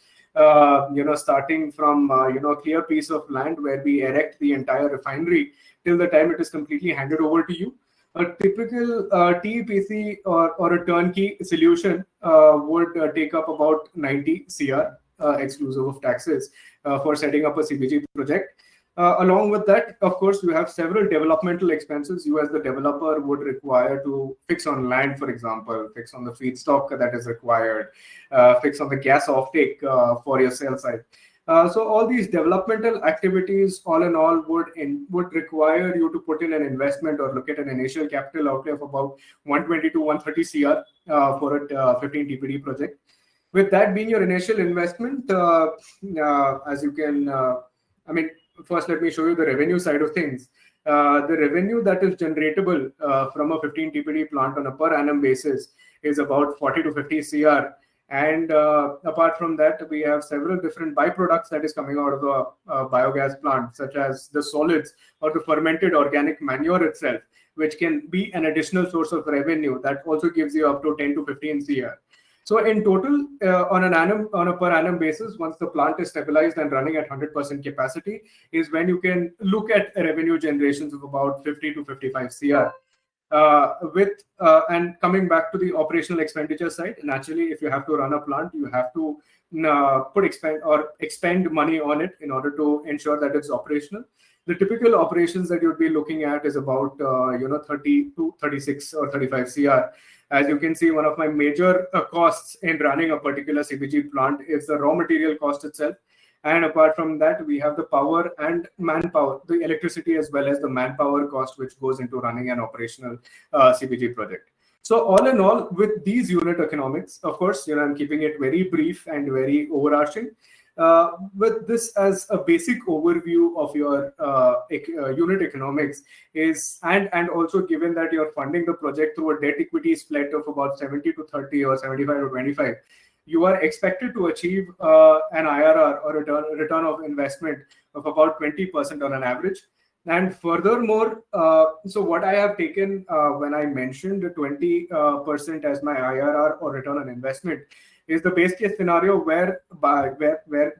Starting from a clear piece of land where we erect the entire refinery till the time it is completely handed over to you. A typical TEPC or a turnkey solution would take up about 90 CR exclusive of taxes for setting up a CBG project. Along with that, of course, you have several developmental expenses you as the developer would require to fix on land, for example, fix on the feedstock that is required, fix on the gas offtake for your cell site. So all these developmental activities, all in all, would require you to put in an investment or look at an initial capital outlay of about 120 to 130 CR for a 15 TPD project. With that being your initial investment, as you can, first, let me show you the revenue side of things. The revenue that is generatable from a 15 TPD plant on a per annum basis is about 40 to 50 CR. And apart from that, we have several different byproducts that is coming out of a biogas plant, such as the solids or the fermented organic manure itself, which can be an additional source of revenue that also gives you up to 10 to 15 CR. So in total, on a per annum basis, once the plant is stabilized and running at 100% capacity, is when you can look at revenue generations of about 50 to 55 CR. And coming back to the operational expenditure side, naturally, if you have to run a plant, you have to expend money on it in order to ensure that it's operational. The typical operations that you'd be looking at is about 30 to 36 or 35 CR. As you can see, one of my major costs in running a particular CBG plant is the raw material cost itself. And apart from that, we have the power and manpower, the electricity as well as the manpower cost, which goes into running an operational CBG project. So all in all, with these unit economics, of course, I'm keeping it very brief and very overarching. With this as a basic overview of your unit economics is, and also given that you're funding the project through a debt equity split of about 70 to 30 or 75 to 25, you are expected to achieve an IRR or return of investment of about 20% on an average. And furthermore, so what I have taken when I mentioned 20% as my IRR or return on investment is the base case scenario where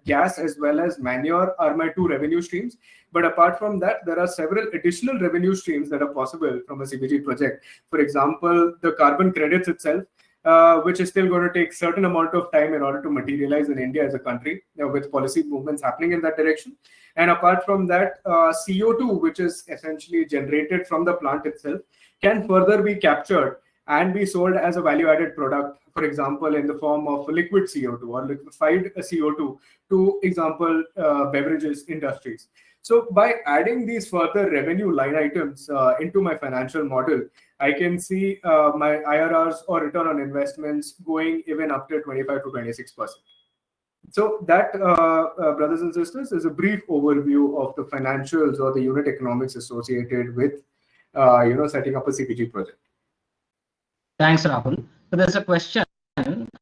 gas as well as manure are my two revenue streams. But apart from that, there are several additional revenue streams that are possible from a CBG project. For example, the carbon credits itself, which is still going to take certain amount of time in order to materialize in India as a country, with policy movements happening in that direction. And apart from that, CO2, which is essentially generated from the plant itself, can further be captured and be sold as a value-added product, for example, in the form of liquid CO2 or liquefied CO2 to, example, beverages industries. So by adding these further revenue line items into my financial model, I can see my IRRs or return on investments going even up to 25 to 26%. So that, brothers and sisters, is a brief overview of the financials or the unit economics associated with, setting up a CBG project. Thanks, Rahul. So there's a question.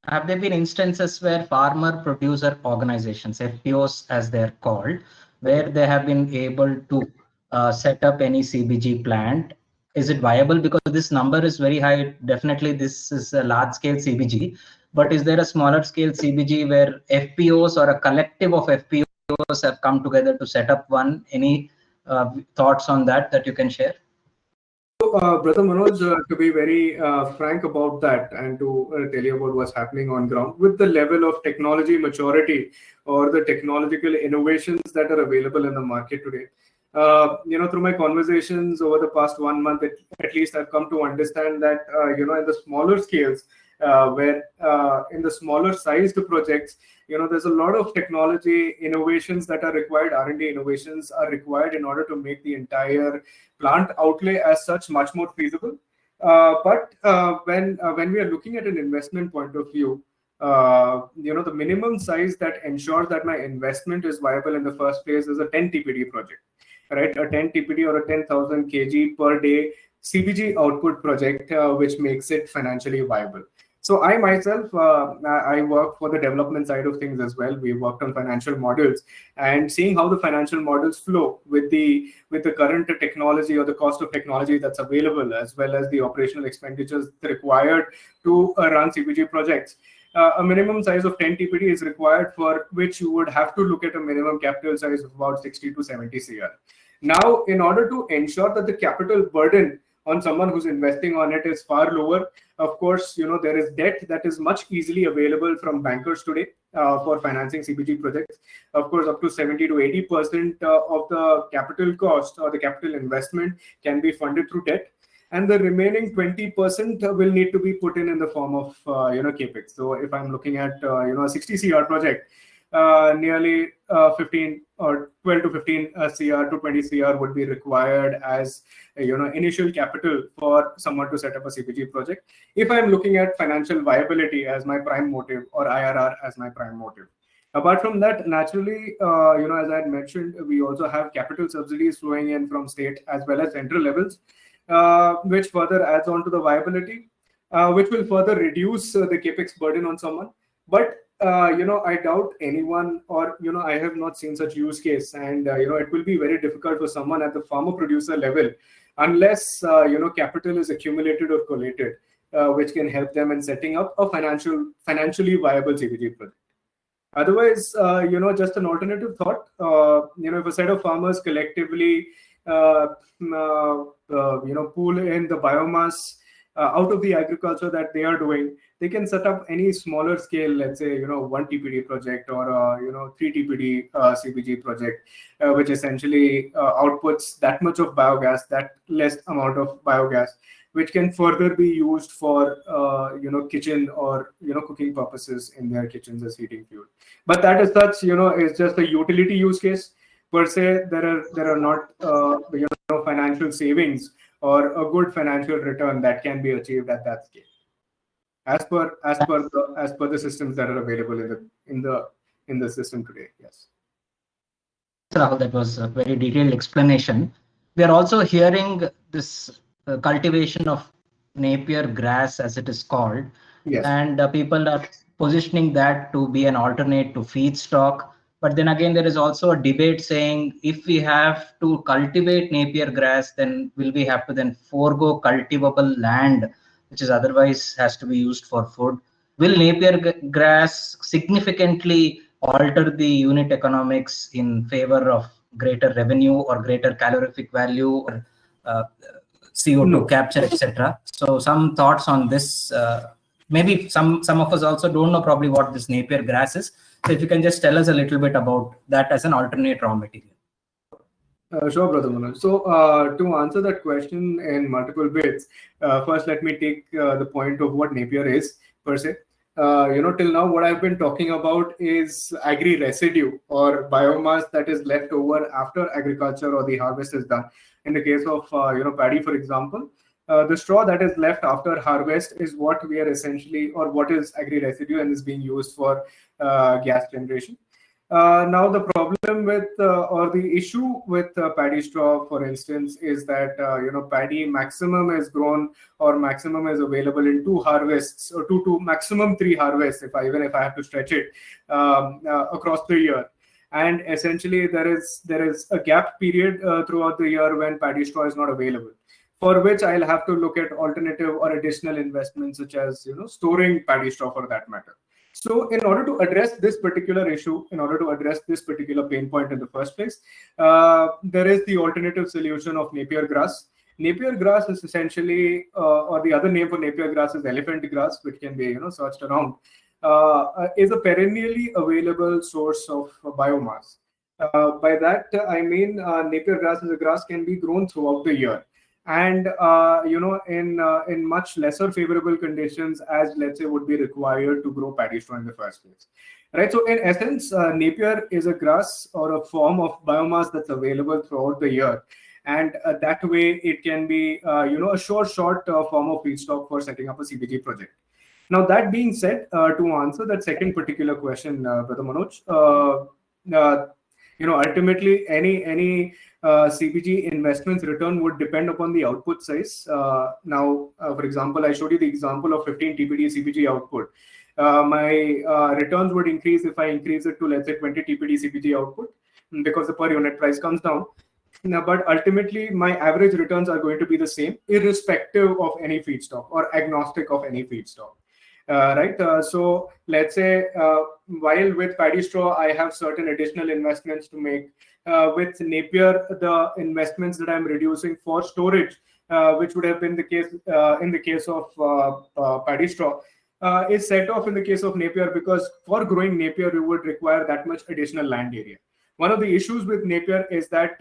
Have there been instances where farmer producer organizations, FPOs as they're called, where they have been able to set up any CBG plant? Is it viable? Because this number is very high. Definitely, this is a large scale CBG. But is there a smaller scale CBG where FPOs or a collective of FPOs have come together to set up one? Any thoughts on that you can share? Brother Manoj, to be very frank about that and to tell you about what's happening on ground, with the level of technology maturity or the technological innovations that are available in the market today, through my conversations over the past 1 month, at least I've come to understand that, in the smaller scales, where in the smaller sized projects, there's a lot of technology innovations that are required, R&D innovations are required in order to make the entire plant outlay as such much more feasible. But when we are looking at an investment point of view, the minimum size that ensures that my investment is viable in the first place is a 10 TPD project, right? A 10 TPD or a 10,000 kg per day CBG output project, which makes it financially viable. So I myself, I work for the development side of things as well. We worked on financial models and seeing how the financial models flow with the current technology or the cost of technology that's available, as well as the operational expenditures required to run CBG projects. A minimum size of 10 TPD is required, for which you would have to look at a minimum capital size of about 60 to 70 CR. Now, in order to ensure that the capital burden on someone who's investing on it is far lower, of course, there is debt that is much easily available from bankers today for financing CBG projects. Of course, up to 70 to 80% of the capital cost or the capital investment can be funded through debt. And the remaining 20% will need to be put in the form of, Capex. So if I'm looking at, a 60 CR project, nearly 15 or 12 to 15 CR to 20 CR would be required as initial capital for someone to set up a CBG project, if I'm looking at financial viability as my prime motive or IRR as my prime motive. Apart from that, naturally, as I had mentioned, we also have capital subsidies flowing in from state as well as central levels, which further adds on to the viability, which will further reduce the Capex burden on someone. But I doubt anyone, or I have not seen such use case, and it will be very difficult for someone at the farmer producer level, unless capital is accumulated or collated, which can help them in setting up a financially viable CBG project. Otherwise, just an alternative thought, if a set of farmers collectively, pool in the biomass out of the agriculture that they are doing, they can set up any smaller scale, let's say, 1 TPD project or 3 TPD CBG project, which essentially outputs that much of biogas, that less amount of biogas, which can further be used for kitchen or cooking purposes in their kitchens as heating fuel. But that as such is just a utility use case per se. There are not financial savings or a good financial return that can be achieved at that scale as per the systems that are available in the system today. Yes. Rahul, that was a very detailed explanation. We are also hearing this cultivation of Napier grass, as it is called, Yes. and people are positioning that to be an alternate to feedstock. But then again, there is also a debate saying if we have to cultivate Napier grass, then will we have to then forego cultivable land, which is otherwise has to be used for food? Will Napier grass significantly alter the unit economics in favor of greater revenue or greater calorific value or CO2 capture, etc.? So some thoughts on this. Maybe some of us also don't know probably what this Napier grass is. So if you can just tell us a little bit about that as an alternate raw material. Sure, Brother Manoj. So to answer that question in multiple bits, first let me take the point of what Napier is per se. Till now, what I've been talking about is agri residue or biomass that is left over after agriculture or the harvest is done. In the case of paddy, for example, the straw that is left after harvest is what we are essentially, or what is agri residue and is being used for gas generation. Now the problem with or the issue with paddy straw, for instance, is that paddy maximum is grown or maximum is available in 2 harvests or 2 to maximum 3 harvests if I have to stretch it across the year. And essentially there is a gap period throughout the year when paddy straw is not available, for which I'll have to look at alternative or additional investments such as storing paddy straw for that matter. So in order to address this particular issue, in order to address this particular pain point in the first place, there is the alternative solution of Napier grass. Napier grass is essentially, or the other name for Napier grass is elephant grass, which can be searched around, is a perennially available source of biomass. By that I mean Napier grass as a grass can be grown throughout the year, and in much lesser favorable conditions as, let's say, would be required to grow paddy straw in the first place, right? So in essence, Napier is a grass or a form of biomass that's available throughout the year, and that way it can be a short form of feedstock for setting up a CBG project. Now that being said, to answer that second particular question, Brother Manoj, ultimately any CBG investments return would depend upon the output size. Now, for example, I showed you the example of 15 TPD CBG output. My returns would increase if I increase it to, let's say, 20 TPD CBG output, because the per unit price comes down. Now, but ultimately, my average returns are going to be the same, irrespective of any feedstock or agnostic of any feedstock. Right. So let's say while with paddy straw, I have certain additional investments to make. With Napier, the investments that I'm reducing for storage, which would have been the case in the case of paddy straw, is set off in the case of Napier, because for growing Napier, you would require that much additional land area. One of the issues with Napier is that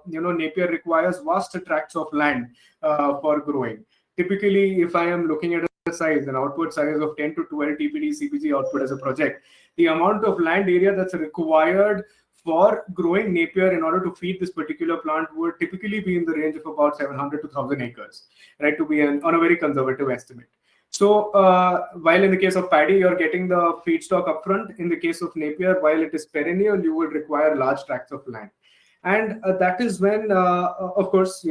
Napier requires vast tracts of land for growing. Typically, if I am looking at an output size of 10 to 12 TPD CBG output as a project, the amount of land area that's required for growing Napier in order to feed this particular plant would typically be in the range of about 700 to 1,000 acres, right, to be on a very conservative estimate. So while in the case of paddy, you're getting the feedstock upfront, in the case of Napier, while it is perennial, you will require large tracts of land. And that is when, of course,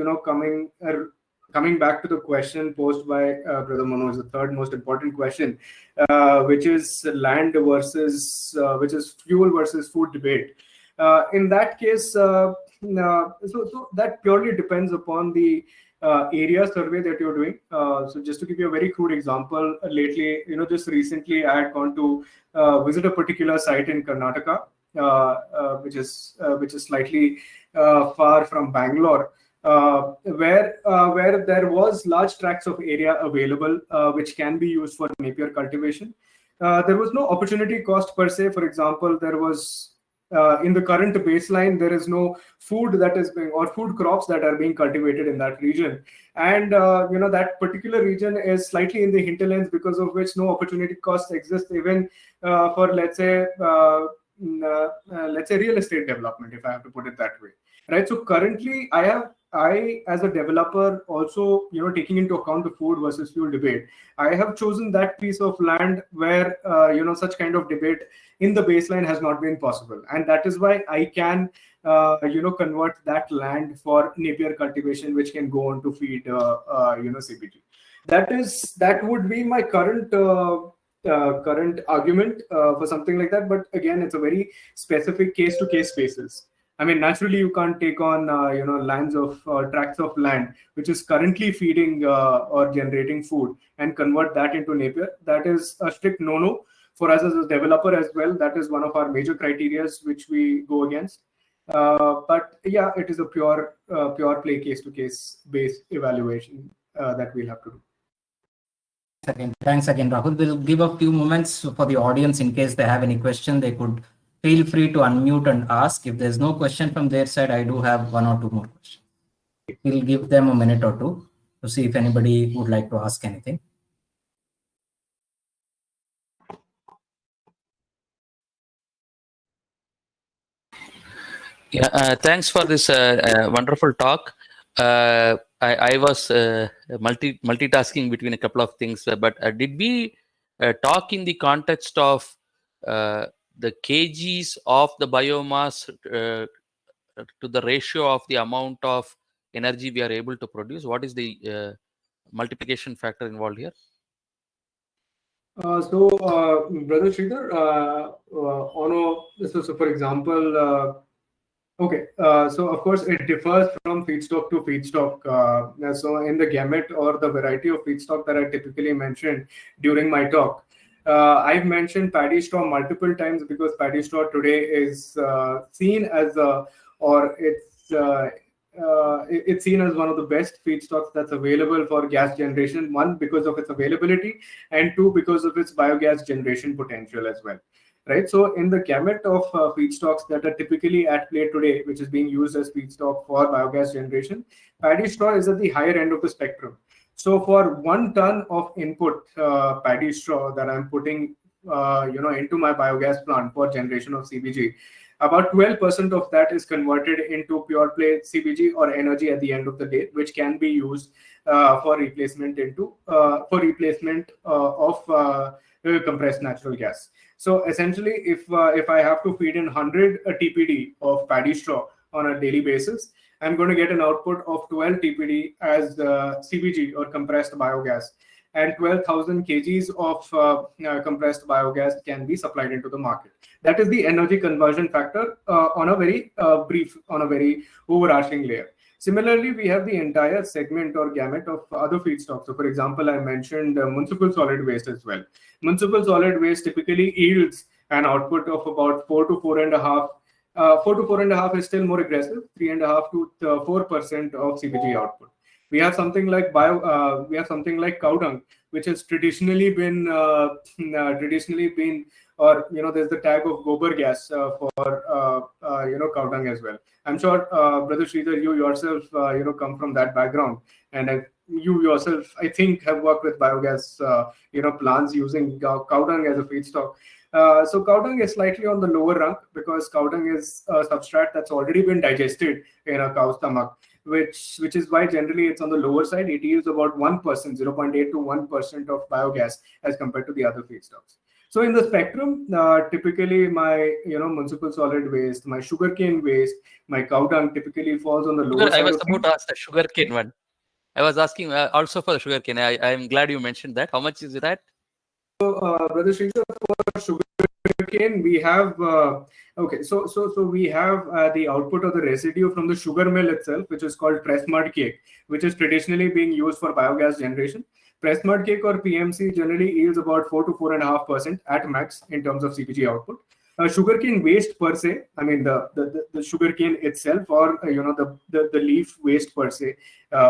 coming back to the question posed by Brother Manoj, the third most important question, which is land versus, which is fuel versus food debate. In that case, so that purely depends upon the area survey that you're doing. So just to give you a very crude example, lately, just recently, I had gone to visit a particular site in Karnataka, which is slightly far from Bangalore. where there was large tracts of area available which can be used for Napier cultivation. There was no opportunity cost per se. For example, there was in the current baseline, there is no food that is being, or food crops that are being cultivated in that region, and that particular region is slightly in the hinterlands, because of which no opportunity costs exist even for let's say real estate development, if I have to put it that way, right? So currently, I as a developer also, taking into account the food versus fuel debate, I have chosen that piece of land where such kind of debate in the baseline has not been possible, and that is why I can convert that land for Napier cultivation, which can go on to feed CBG. That would be my current argument for something like that. But again, it's a very specific case-to-case basis. I mean, naturally, you can't take on lands of tracts of land which is currently feeding or generating food and convert that into Napier. That is a strict no-no for us as a developer as well. That is one of our major criteria which we go against. But yeah, it is a pure play case-to-case based evaluation that we'll have to do. Thanks again, Rahul. We'll give a few moments for the audience in case they have any question. They could feel free to unmute and ask. If there's no question from their side, I do have one or two more questions. We'll give them a minute or two to see if anybody would like to ask anything. Yeah, thanks for this wonderful talk. I was multitasking between a couple of things, but did we talk in the context of the kgs of the biomass to the ratio of the amount of energy we are able to produce? What is the multiplication factor involved here? Brother Sridhar, so for example, okay, so of course it differs from feedstock to feedstock. So in the gamut or the variety of feedstock that I typically mentioned during my talk, I've mentioned paddy straw multiple times because paddy straw today is seen as it's seen as one of the best feedstocks that's available for gas generation. One, because of its availability, and two, because of its biogas generation potential as well. Right. So in the gamut of feedstocks that are typically at play today, which is being used as feedstock for biogas generation, paddy straw is at the higher end of the spectrum. So for 1 ton of input paddy straw that I'm putting into my biogas plant for generation of CBG, about 12% of that is converted into pure play CBG or energy at the end of the day, which can be used for replacement of compressed natural gas. So essentially, if I have to feed in 100 TPD of paddy straw on a daily basis, I'm going to get an output of 12 TPD as CBG or compressed biogas, and 12,000 kgs of compressed biogas can be supplied into the market. That is the energy conversion factor on a very very overarching layer. Similarly, we have the entire segment or gamut of other feedstocks. So for example, I mentioned municipal solid waste as well. Municipal solid waste typically yields an output of about 4 to 4.5. 4 to 4.5 is still more aggressive, 3.5 to 4% of CBG output. We have something like cow dung, which has traditionally been or there's the tag of gobar gas for cow dung as well. I'm sure Brother Sridhar, you yourself come from that background, and you yourself, I think, have worked with biogas plants using cow dung as a feedstock. So cow dung is slightly on the lower rung because cow dung is a substrate that's already been digested in a cow's stomach, which is why generally it's on the lower side. It yields about 1%, 0.8 to 1% of biogas as compared to the other feedstocks. So in the spectrum, typically my municipal solid waste, my sugarcane waste, my cow dung typically falls on the lower side. I was about to ask the sugarcane one. I was asking also for the sugarcane. I am glad you mentioned that. How much is that? So, Brother Sridhar, for sugarcane, we have so we have the output of the residue from the sugar mill itself, which is called press mud cake, which is traditionally being used for biogas generation. Press mud cake or PMC generally yields about 4 to 4.5% at max in terms of CBG output. sugarcane waste per se, I mean the sugarcane itself, or the leaf waste per se,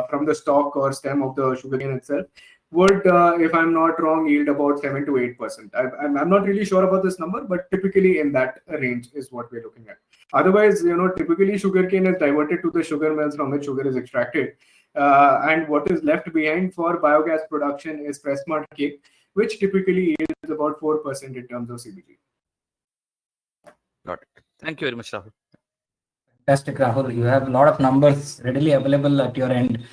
from the stalk or stem of the sugarcane itself, would, if I'm not wrong, yield about 7 to 8%. I'm not really sure about this number, but typically in that range is what we're looking at. Otherwise, typically sugarcane is diverted to the sugar mills from which sugar is extracted. And what is left behind for biogas production is press mud cake, which typically yields about 4% in terms of CBG. Got it. Thank you very much, Rahul. Fantastic, Rahul. You have a lot of numbers readily available at your end.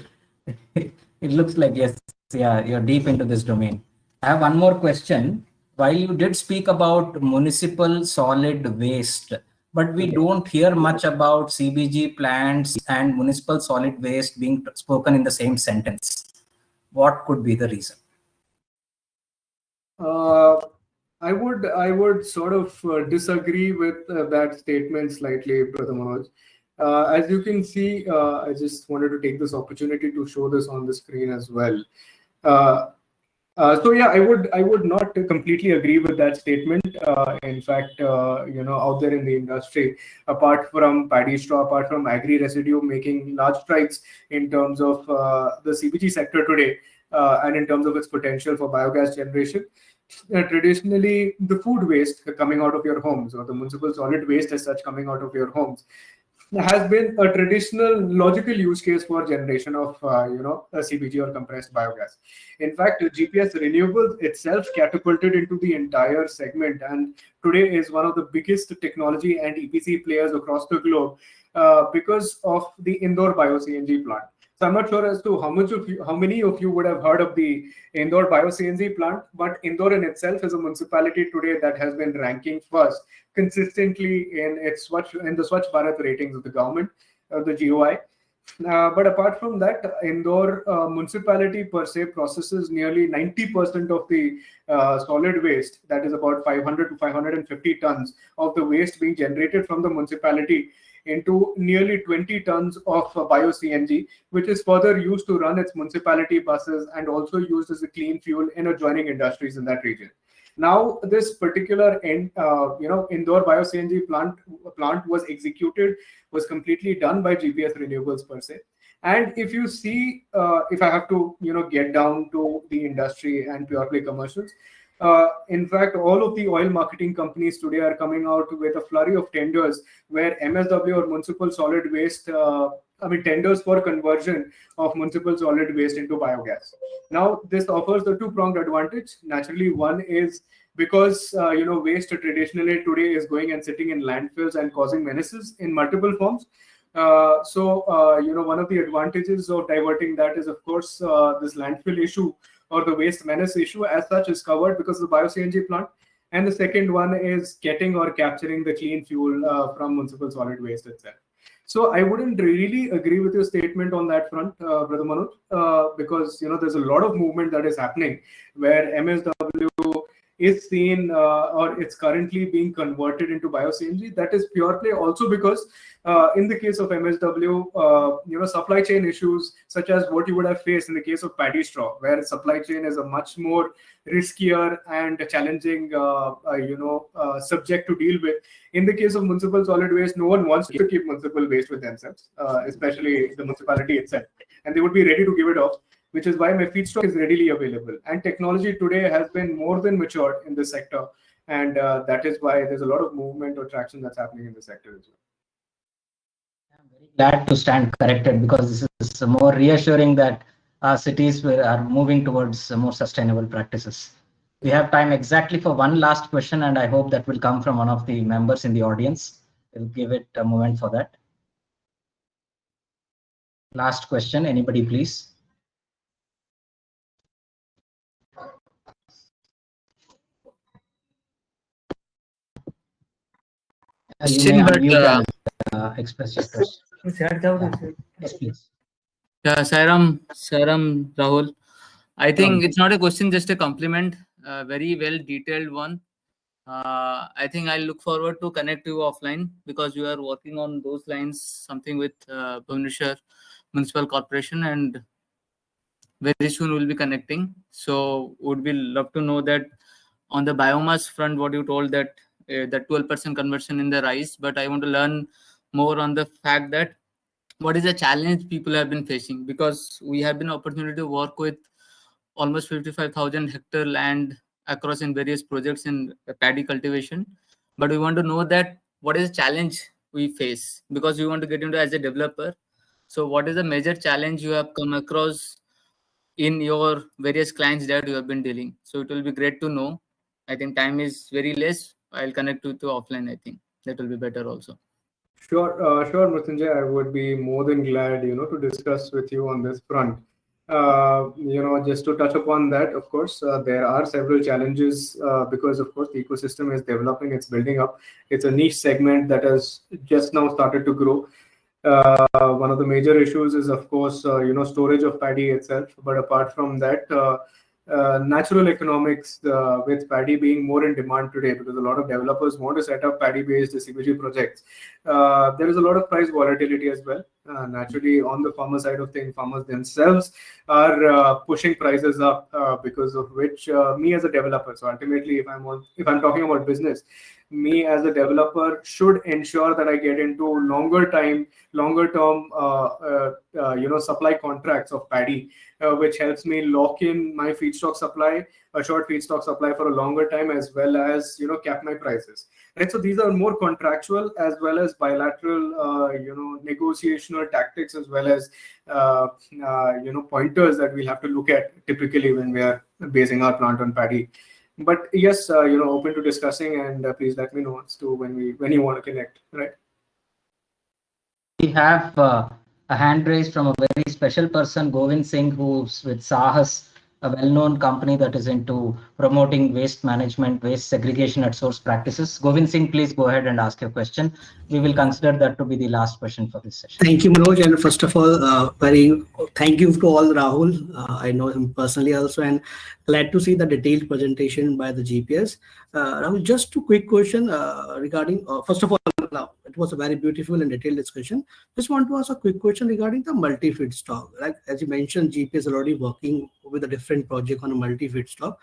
It looks like, yes, yeah, you're deep into this domain. I have one more question. While you did speak about municipal solid waste, but we don't hear much about CBG plants and municipal solid waste being spoken in the same sentence. What could be the reason? I would sort of disagree with that statement slightly, Brother Manoj. As you can see, I just wanted to take this opportunity to show this on the screen as well. So yeah, I would not completely agree with that statement. In fact, out there in the industry, apart from paddy straw, apart from agri residue making large strides in terms of the CBG sector today, and in terms of its potential for biogas generation, traditionally the food waste coming out of your homes, or the municipal solid waste as such coming out of your homes, has been a traditional logical use case for generation of a CBG or compressed biogas. In fact, GPS Renewables itself catapulted into the entire segment, and today is one of the biggest technology and EPC players across the globe because of the Indore Bio-CNG plant. So I'm not sure as to how many of you would have heard of the Indore Bio-CNG plant, but Indore in itself is a municipality today that has been ranking first consistently in the Swachh Bharat ratings of the government, the GOI. But apart from that, Indore municipality per se processes nearly 90% of the solid waste, that is about 500 to 550 tons of the waste being generated from the municipality, into nearly 20 tons of bio-CNG, which is further used to run its municipality buses and also used as a clean fuel in adjoining industries in that region. Now, this particular Indore bio-CNG plant was completely done by GPS Renewables per se. And if you see, if I have to get down to the industry and purely commercials, in fact, all of the oil marketing companies today are coming out with a flurry of tenders where MSW or municipal solid waste, tenders for conversion of municipal solid waste into biogas. Now, this offers the two-pronged advantage. Naturally, one is because waste traditionally today is going and sitting in landfills and causing menaces in multiple forms. One of the advantages of diverting that is, of course, this landfill issue or the waste menace issue as such is covered because of the bio-CNG plant. And the second one is getting or capturing the clean fuel from municipal solid waste itself. So I wouldn't really agree with your statement on that front, Brother Manoj, because there's a lot of movement that is happening where MSW is seen or it's currently being converted into bio-CNG. That is purely also because in the case of MSW, supply chain issues such as what you would have faced in the case of paddy straw, where supply chain is a much more riskier and challenging subject to deal with. In the case of municipal solid waste, no one wants to keep municipal waste with themselves, especially the municipality itself, and they would be ready to give it off, which is why my feedstock is readily available. And technology today has been more than matured in this sector, and that is why there's a lot of movement or traction that's happening in the sector as well. I'm very glad to stand corrected, because this is more reassuring that cities are moving towards more sustainable practices. We have time exactly for one last question, and I hope that will come from one of the members in the audience. We'll give it a moment for that. Last question, anybody please? You may unmute and express your question. Yes, please. Yeah, Sairam, Rahul. I think it's not a question, just a compliment. Very well detailed one. I think I look forward to connect you offline, because you are working on those lines, something with Bhubaneswar Municipal Corporation, and very soon we'll be connecting. So would be love to know that on the biomass front, what you told, that the 12% conversion in the rice, but I want to learn more on the fact that what is the challenge people have been facing, because we have been opportunity to work with almost 55,000 hectare land across in various projects in paddy cultivation. But we want to know that what is the challenge we face, because we want to get into as a developer. So what is the major challenge you have come across in your various clients that you have been dealing? So it will be great to know. I think time is very less. I'll connect you to offline. I think that will be better also. Sure, Mrityunjay. I would be more than glad, to discuss with you on this front. Just to touch upon that, of course, there are several challenges because, of course, the ecosystem is developing, it's building up. It's a niche segment that has just now started to grow. One of the major issues is, of course, storage of paddy itself. But apart from that, natural economics with paddy being more in demand today, because a lot of developers want to set up paddy-based CBG projects. There is a lot of price volatility as well. Naturally, on the farmer side of things, farmers themselves are pushing prices up, because of which me as a developer. So ultimately, if I'm talking about business, me as a developer should ensure that I get into longer term supply contracts of paddy, which helps me lock in my feedstock supply, a short feedstock supply for a longer time, as well as cap my prices. Right. So these are more contractual as well as bilateral, negotiational tactics, as well as pointers that we'll have to look at typically when we are basing our plant on paddy. But yes, open to discussing, and please let me know as to when you want to connect. Right. We have a hand raised from a very special person, Govind Singh, who's with Sahas, a well-known company that is into promoting waste management, waste segregation at source practices. Govind Singh, please go ahead and ask your question. We will consider that to be the last question for this session. Thank you, Manoj. And first of all, thank you to all Rahul. I know him personally also, and glad to see the detailed presentation by the GPS. Rahul, just a quick question regarding, first of all, it was a very beautiful and detailed discussion. Just want to ask a quick question regarding the multi-feedstock. Like, as you mentioned, GPS is already working with a different project on a multi-feedstock.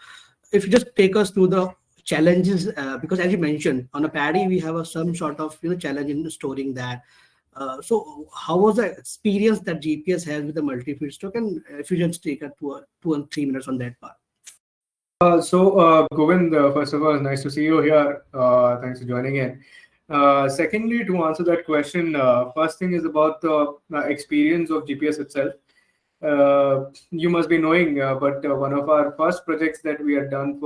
If you just take us through the challenges, because as you mentioned, on a paddy, we have some sort of challenge in storing that. So how was the experience that GPS has with the multi-feedstock? And if you just take 2 and 3 minutes on that part. Govind, first of all, nice to see you here. Thanks for joining in. Secondly, to answer that question, first thing is about the experience of GPS itself. You must be knowing, but one of our first projects that we had done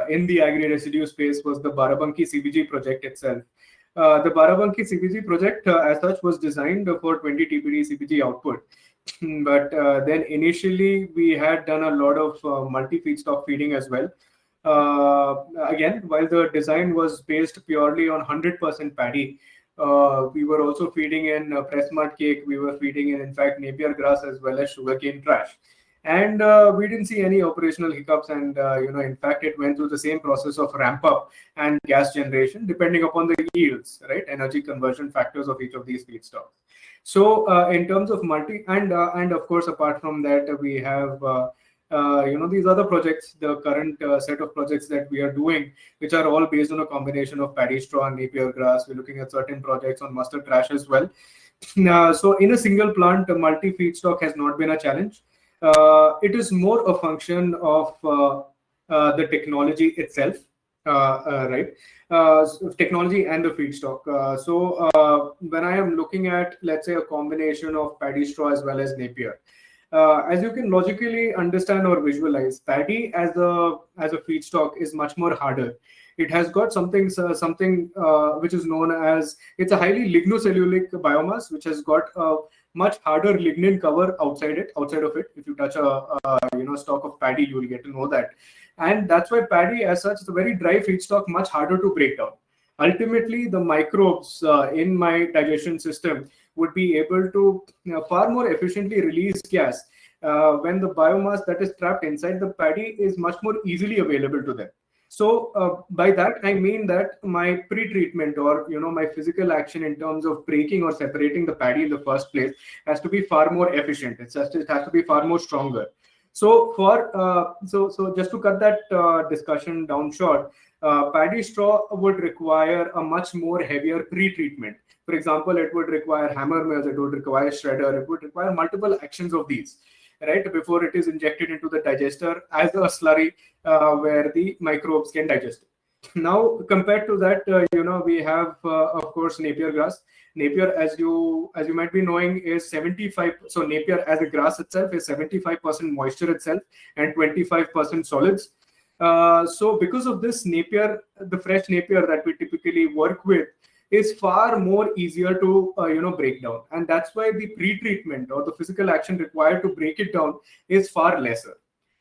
in the agri-residue space was the Barabanki CBG project itself. The Barabanki CBG project as such was designed for 20 TPD CBG output. But then initially we had done a lot of multi-feedstock feeding as well. Again, while the design was based purely on 100% paddy, we were also feeding in press mud cake. We were feeding in fact, Napier grass as well as sugarcane trash. And we didn't see any operational hiccups. And, in fact, it went through the same process of ramp up and gas generation, depending upon the yields, right? Energy conversion factors of each of these feedstocks. So in terms of and of course, apart from that, we have these other projects, the current set of projects that we are doing, which are all based on a combination of paddy straw and Napier grass. We're looking at certain projects on mustard trash as well. So in a single plant, multi-feedstock has not been a challenge. It is more a function of the technology itself, right? Technology and the feedstock. So when I am looking at, let's say, a combination of paddy straw as well as Napier, as you can logically understand or visualize, paddy as a feedstock is much more harder. It has got something which is known as, it's a highly lignocellulosic biomass, which has got a much harder lignin cover outside of it. If you touch a stalk of paddy, you will get to know that. And that's why paddy as such is a very dry feedstock, much harder to break down. Ultimately, the microbes in my digestion system would be able to far more efficiently release gas when the biomass that is trapped inside the paddy is much more easily available to them. So by that, I mean that my pre-treatment or my physical action in terms of breaking or separating the paddy in the first place has to be far more efficient. It has to be far more stronger. So so just to cut that discussion down short, paddy straw would require a much more heavier pre-treatment. For example, it would require hammer mills, it would require shredder, it would require multiple actions of these, right, before it is injected into the digester as a slurry where the microbes can digest it. Now, compared to that, we have, of course, Napier grass. Napier, as you might be knowing, is 75. So Napier as a grass itself is 75% moisture itself and 25% solids. So because of this, Napier, the fresh Napier that we typically work with, is far more easier to break down, and that's why the pre-treatment or the physical action required to break it down is far lesser,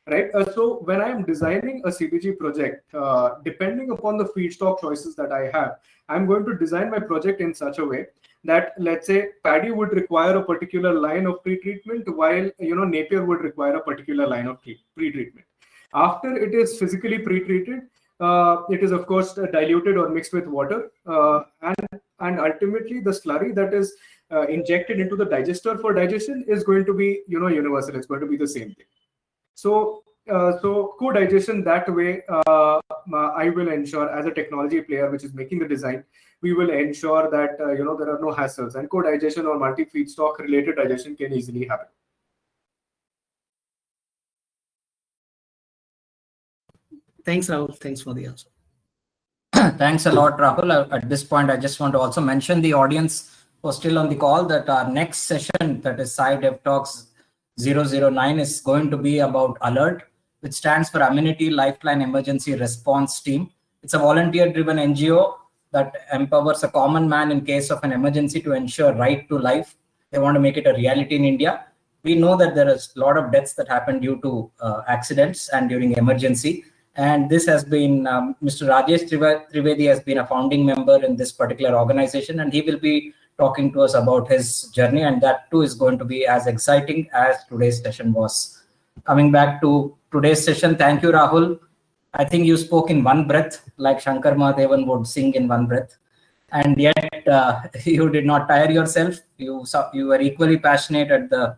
right? So when I'm designing a CBG project, depending upon the feedstock choices that I have, I'm going to design my project in such a way that, let's say, paddy would require a particular line of pre-treatment, while Napier would require a particular line of pre-treatment. After it is physically pre-treated, it is of course diluted or mixed with water, and ultimately the slurry that is injected into the digester for digestion is going to be universal. It's going to be the same thing. So co-digestion that way, I will ensure, as a technology player which is making the design, we will ensure that there are no hassles, and co-digestion or multi-feedstock related digestion can easily happen. Thanks, Rahul. Thanks for the answer. Thanks a lot, Rahul. At this point, I just want to also mention the audience who's still on the call that our next session, that is Sai Dev Talks 009, is going to be about ALERT, which stands for Amenity Lifeline Emergency Response Team. It's a volunteer-driven NGO that empowers a common man in case of an emergency to ensure right to life. They want to make it a reality in India. We know that there is a lot of deaths that happen due to accidents and during emergency. And this has been, Mr. Rajesh Trivedi has been a founding member in this particular organization, and he will be talking to us about his journey, and that too is going to be as exciting as today's session was. Coming back to today's session, thank you, Rahul. I think you spoke in one breath, like Shankar Mahadevan would sing in one breath, and yet you did not tire yourself. You were equally passionate at the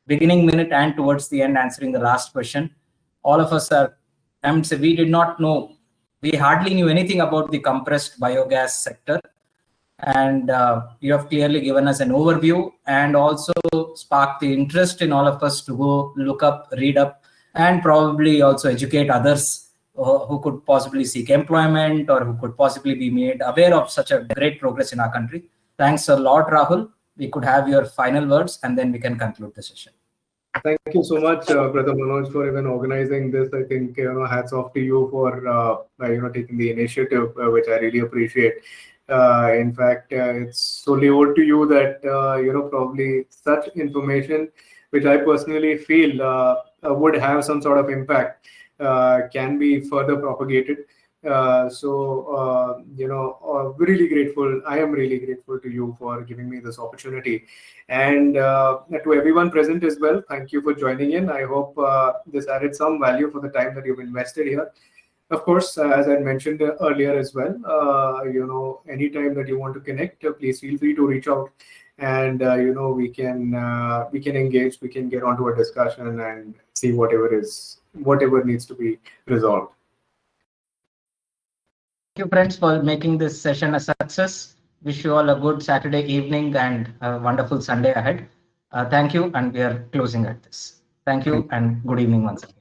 beginning minute and towards the end, answering the last question. All of us are, we did not know, we hardly knew anything about the compressed biogas sector. And you have clearly given us an overview and also sparked the interest in all of us to go look up, read up, and probably also educate others who could possibly seek employment or who could possibly be made aware of such a great progress in our country. Thanks a lot, Rahul. We could have your final words and then we can conclude the session. Thank you so much, Brother Manoj, for even organizing this. I think hats off to you for taking the initiative, which I really appreciate. In fact, it's solely owed to you that probably such information, which I personally feel would have some sort of impact, can be further propagated. Really grateful. I am really grateful to you for giving me this opportunity, and to everyone present as well. Thank you for joining in. I hope this added some value for the time that you've invested here. Of course, as I mentioned earlier as well, anytime that you want to connect, please feel free to reach out, and we can engage, we can get onto a discussion and see whatever needs to be resolved. Thank you, friends, for making this session a success. Wish you all a good Saturday evening and a wonderful Sunday ahead. Thank you, and we are closing at this. Thank you, and good evening once again.